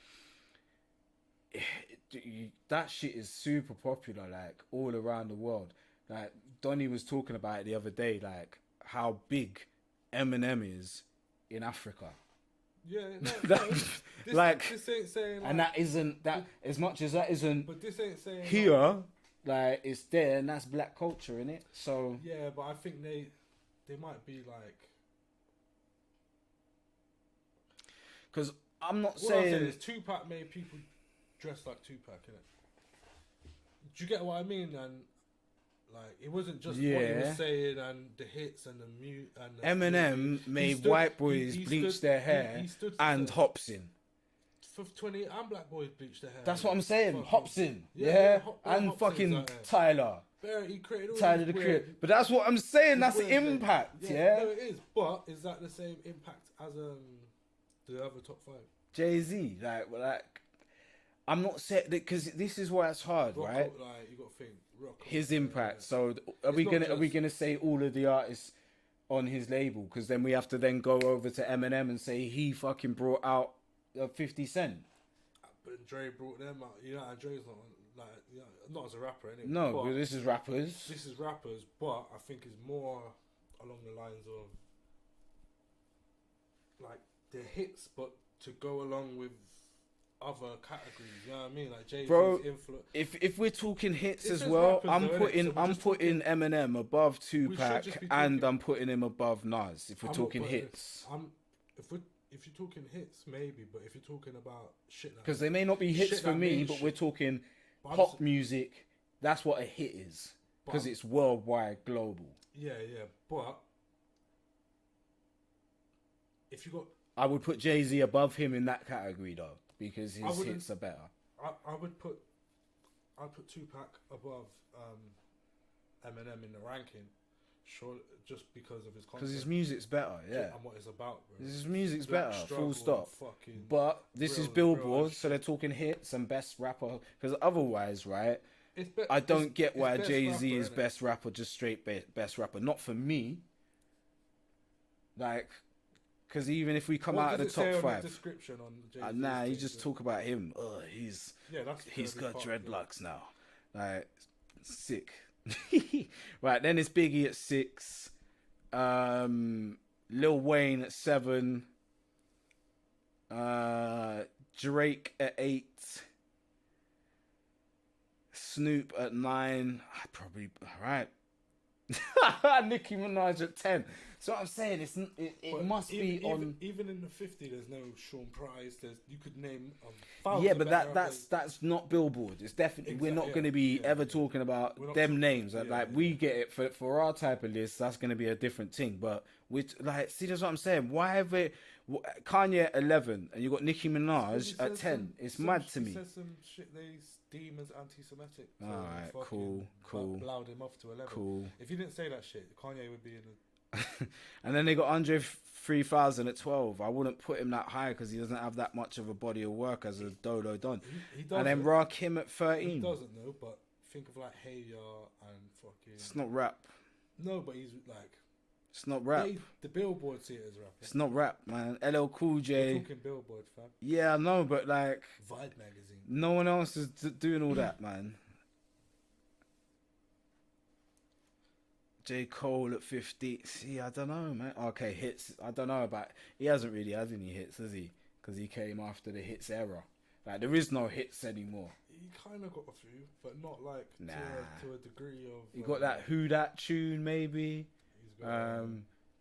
That shit is super popular, like all around the world. Like Donnie was talking about it the other day, like how big Eminem is in Africa. Yeah, this ain't saying, and that isn't that as much as that isn't. But this ain't saying here, like it's there, and that's black culture, innit? So yeah, but I think they might be like, because I'm not what saying I'm saying is Tupac made people dress like Tupac, innit? Do you get what I mean? And like it wasn't just what he was saying and the hits and the mute and the Eminem made white boys bleach their hair and Hopsin. For 20 and black boys bleach their hair. That's what I'm saying. Hopsin, and Hopsin's fucking Tyler. He created all Tyler the Creator. But that's what I'm saying. That's impact. Yeah. No, it is. But is that the same impact as the other top 5? Jay-Z, like I'm not saying that because this is why it's hard, Rock, right? like you got to think rock. His impact. So are It's we not gonna just- say all of the artists on his label? Because then we have to then go over to Eminem and say he fucking brought out 50 Cent. But Dre brought them out. You know, and Dre's not like not as a rapper anyway. No, but but this is rappers. This is rappers, but I think it's more along the lines of like the hits, but to go along with other categories. You know what I mean? Like Jay-Z's Bro, influence. if we're talking hits It as says well, rappers I'm though, innit? putting So we're I'm just putting Eminem above Tupac, just be and talking- I'm putting him above Nas. If we're I'm not talking putting- hits, if you're talking hits, maybe, but if you're talking about shit, because they may not be hits shit for that me, means but shit. we're talking But I'm pop s- music. That's what a hit is, But because I'm- it's worldwide, global. Yeah, but if you got, I would put Jay-Z above him in that category though, because his wouldn't- hits are better. I'd put Tupac above Eminem in the ranking, sure, just because of his content. Because his music's better, yeah. And what it's about, bro. His music's Black better, struggle full stop. fucking But this is real Billboard, shit. so they're talking hits and best rapper. Because otherwise, right, It's be- I don't it's- get it's why best Jay-Z rapper, is innit? best rapper, just straight best rapper. Not for me. Like, because even if we come What out of the does it say top on the five, description on Jay-Z's nah, you thing, just yeah? talk about him. He's That's he's curly got fuck, dreadlocks now. Like, sick. Right, then it's Biggie at 6. Lil Wayne at 7. Drake at 8. Snoop at 9. I'd probably right. Nicki Minaj at 10. So what I'm saying it But must be on. even in the 50. There's no Sean Price. You could name a thousand Yeah, but better that's not Billboard. It's definitely we're not Exactly, going to be yeah, ever yeah. talking about We're not them talking- names. yeah, Like yeah. we get it for our type of list. That's going to be a different thing. But which like see that's what I'm saying. Why have it? Kanye at 11 and you got Nicki Minaj He at says 10. some- It's some- mad to he me. says some shit they deem as anti-Semitic. So they Alright, fucking cool. Loud him off to 11. Cool. If you didn't say that shit, Kanye would be in a. And then they got Andre 3000 at 12. I wouldn't put him that high because he doesn't have that much of a body of work as a Dodo Don. He And then doesn't. Rakim at He 13. doesn't know, but think of like Hey Ya and fucking. It's not rap. No, but he's like. It's not rap. The Billboard see it as rap. It's not rap, man. LL Cool We're J. talking Billboard, fam. Yeah, I know, but like, Vibe magazine. no one else is doing all that, man. J. Cole at 50. See, I don't know, man. Okay, hits. I don't know about. He hasn't really had any hits, has he? Because he came after the hits era. Like, there is no hits anymore. He kind of got a few, but not like Nah. to a degree of. You got that Who Dat tune, maybe. He's got,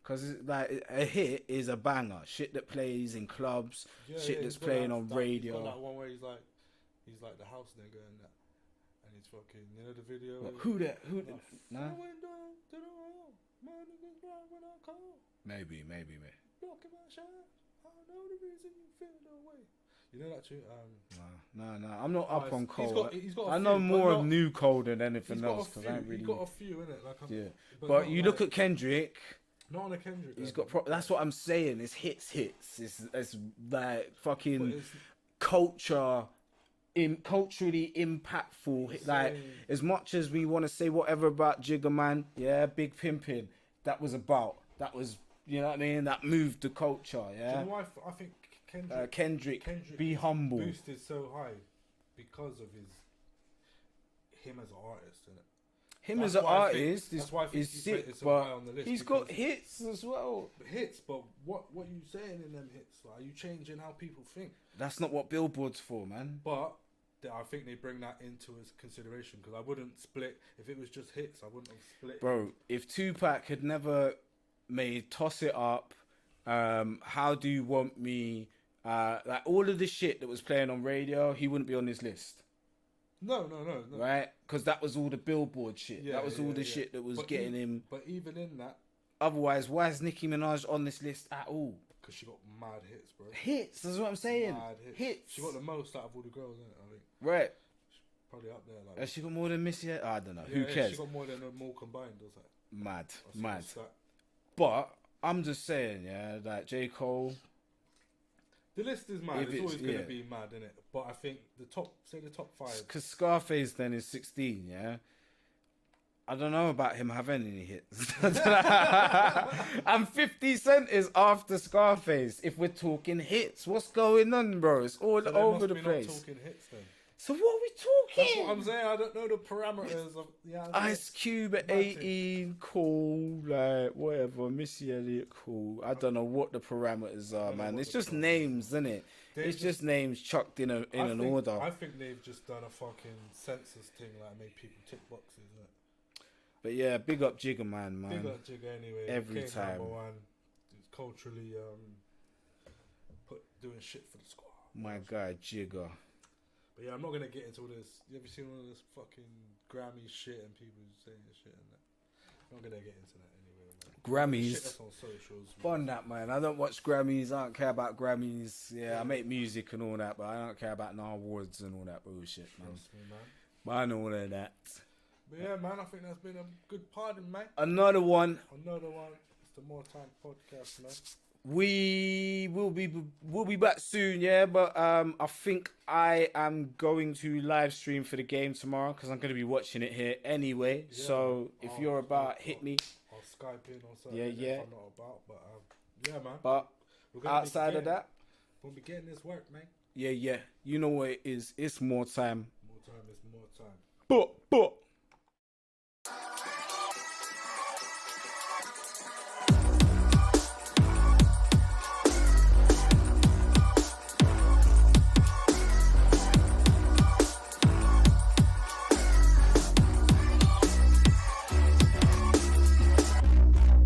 Because like a hit is a banger, shit that plays in clubs, shit that's he's got playing that- on that- radio. He's got that one where he's like the house nigga and that, and he's fucking, you know the video. What, who that? Who that? Nah. Nah? I went down to the hall, my niggas right when I call, Maybe. blocking my shot. I know the reason you feel the way. You know that tune? No. I'm not up on Cole. he's got a I know few, more but of not- new Cole than He's anything got else a because few. I ain't really. He's got a few in it, like Yeah, but but not you look at Kendrick. not on a Kendrick. He's level. got. That's what I'm saying. It's hits. It's like But fucking it's- culture. Culturally impactful. Like Same. as much as we want to say whatever about Jigga Man, yeah, Big Pimpin'. That was you know what I mean. That moved the culture. Do Yeah. you know why I think Kendrick? Kendrick, be humble. Boosted so high because of him as an artist, innit? Him That's as an why I think- artist that's why I think is he's sick, rated so high but on the list he's got because- hits as well. Hits, but what you saying in them hits? Like, are you changing how people think? That's not what Billboard's for, man. But I think they bring that into his consideration because I wouldn't split if it was just hits. I wouldn't have split. Bro, if Tupac had never made Toss It Up, How Do You Want Me, like all of the shit that was playing on radio, he wouldn't be on this list. No. Right? Because that was all the Billboard shit. Yeah, that was all the yeah. shit that was But getting him. But even in that, Otherwise, why is Nicki Minaj on this list at all? because she got mad hits, bro. Hits, that's what I'm saying. Mad Hits. She got the most out of all the girls, innit? I think Right. probably up there. Like, Has she got more than Missy? I don't know. yeah, Who yeah, cares? She got more than them all combined. I was like, Mad. I see Mad. the stat. But I'm just saying, yeah, like J. Cole. The list is mad. If It's always it's- going yeah. to be mad, innit? But I think the top 5. Because Scarface then is 16, yeah? I don't know about him having any hits. And 50 Cent is after Scarface. If we're talking hits, what's going on, bro? It's all So over the not place. talking hits then. So what are we That's talking? what I'm saying. I don't know the parameters of Ice Cube at 18, cool, like whatever. Missy Elliott, cool. I don't know what the parameters are, man. It's just names, isn't it? It's just names chucked in an order. I think they've just done a fucking census thing, like made people tick boxes. Innit? But yeah, big up Jigga man. Big up Jigga anyway. Every Came time. number 1. He's culturally doing shit for the squad. My guy Jigga. But yeah, I'm not gonna get into all this. You ever seen all this fucking Grammy shit and people saying shit and that? I'm not gonna get into that anyway, man. Grammys. Shit that's on socials. Fun that, man. I don't watch Grammys. I don't care about Grammys. Yeah, I make music and all that, but I don't care about no awards and all that bullshit, man. Trust me, man. But I know all of that. But yeah, man, I think that's been a good pardon, mate. Another one. It's the More Time podcast, man. We'll be back soon, yeah. But I think I am going to live stream for the game tomorrow because I'm going to be watching it here anyway. Yeah, so if you're about, hit me. I'll Skype in or something. Yeah. If I'm not about, but yeah, man. But We're gonna outside of that, we'll be getting this work, man. yeah. You know what it is. It's more time. More time is more time. But.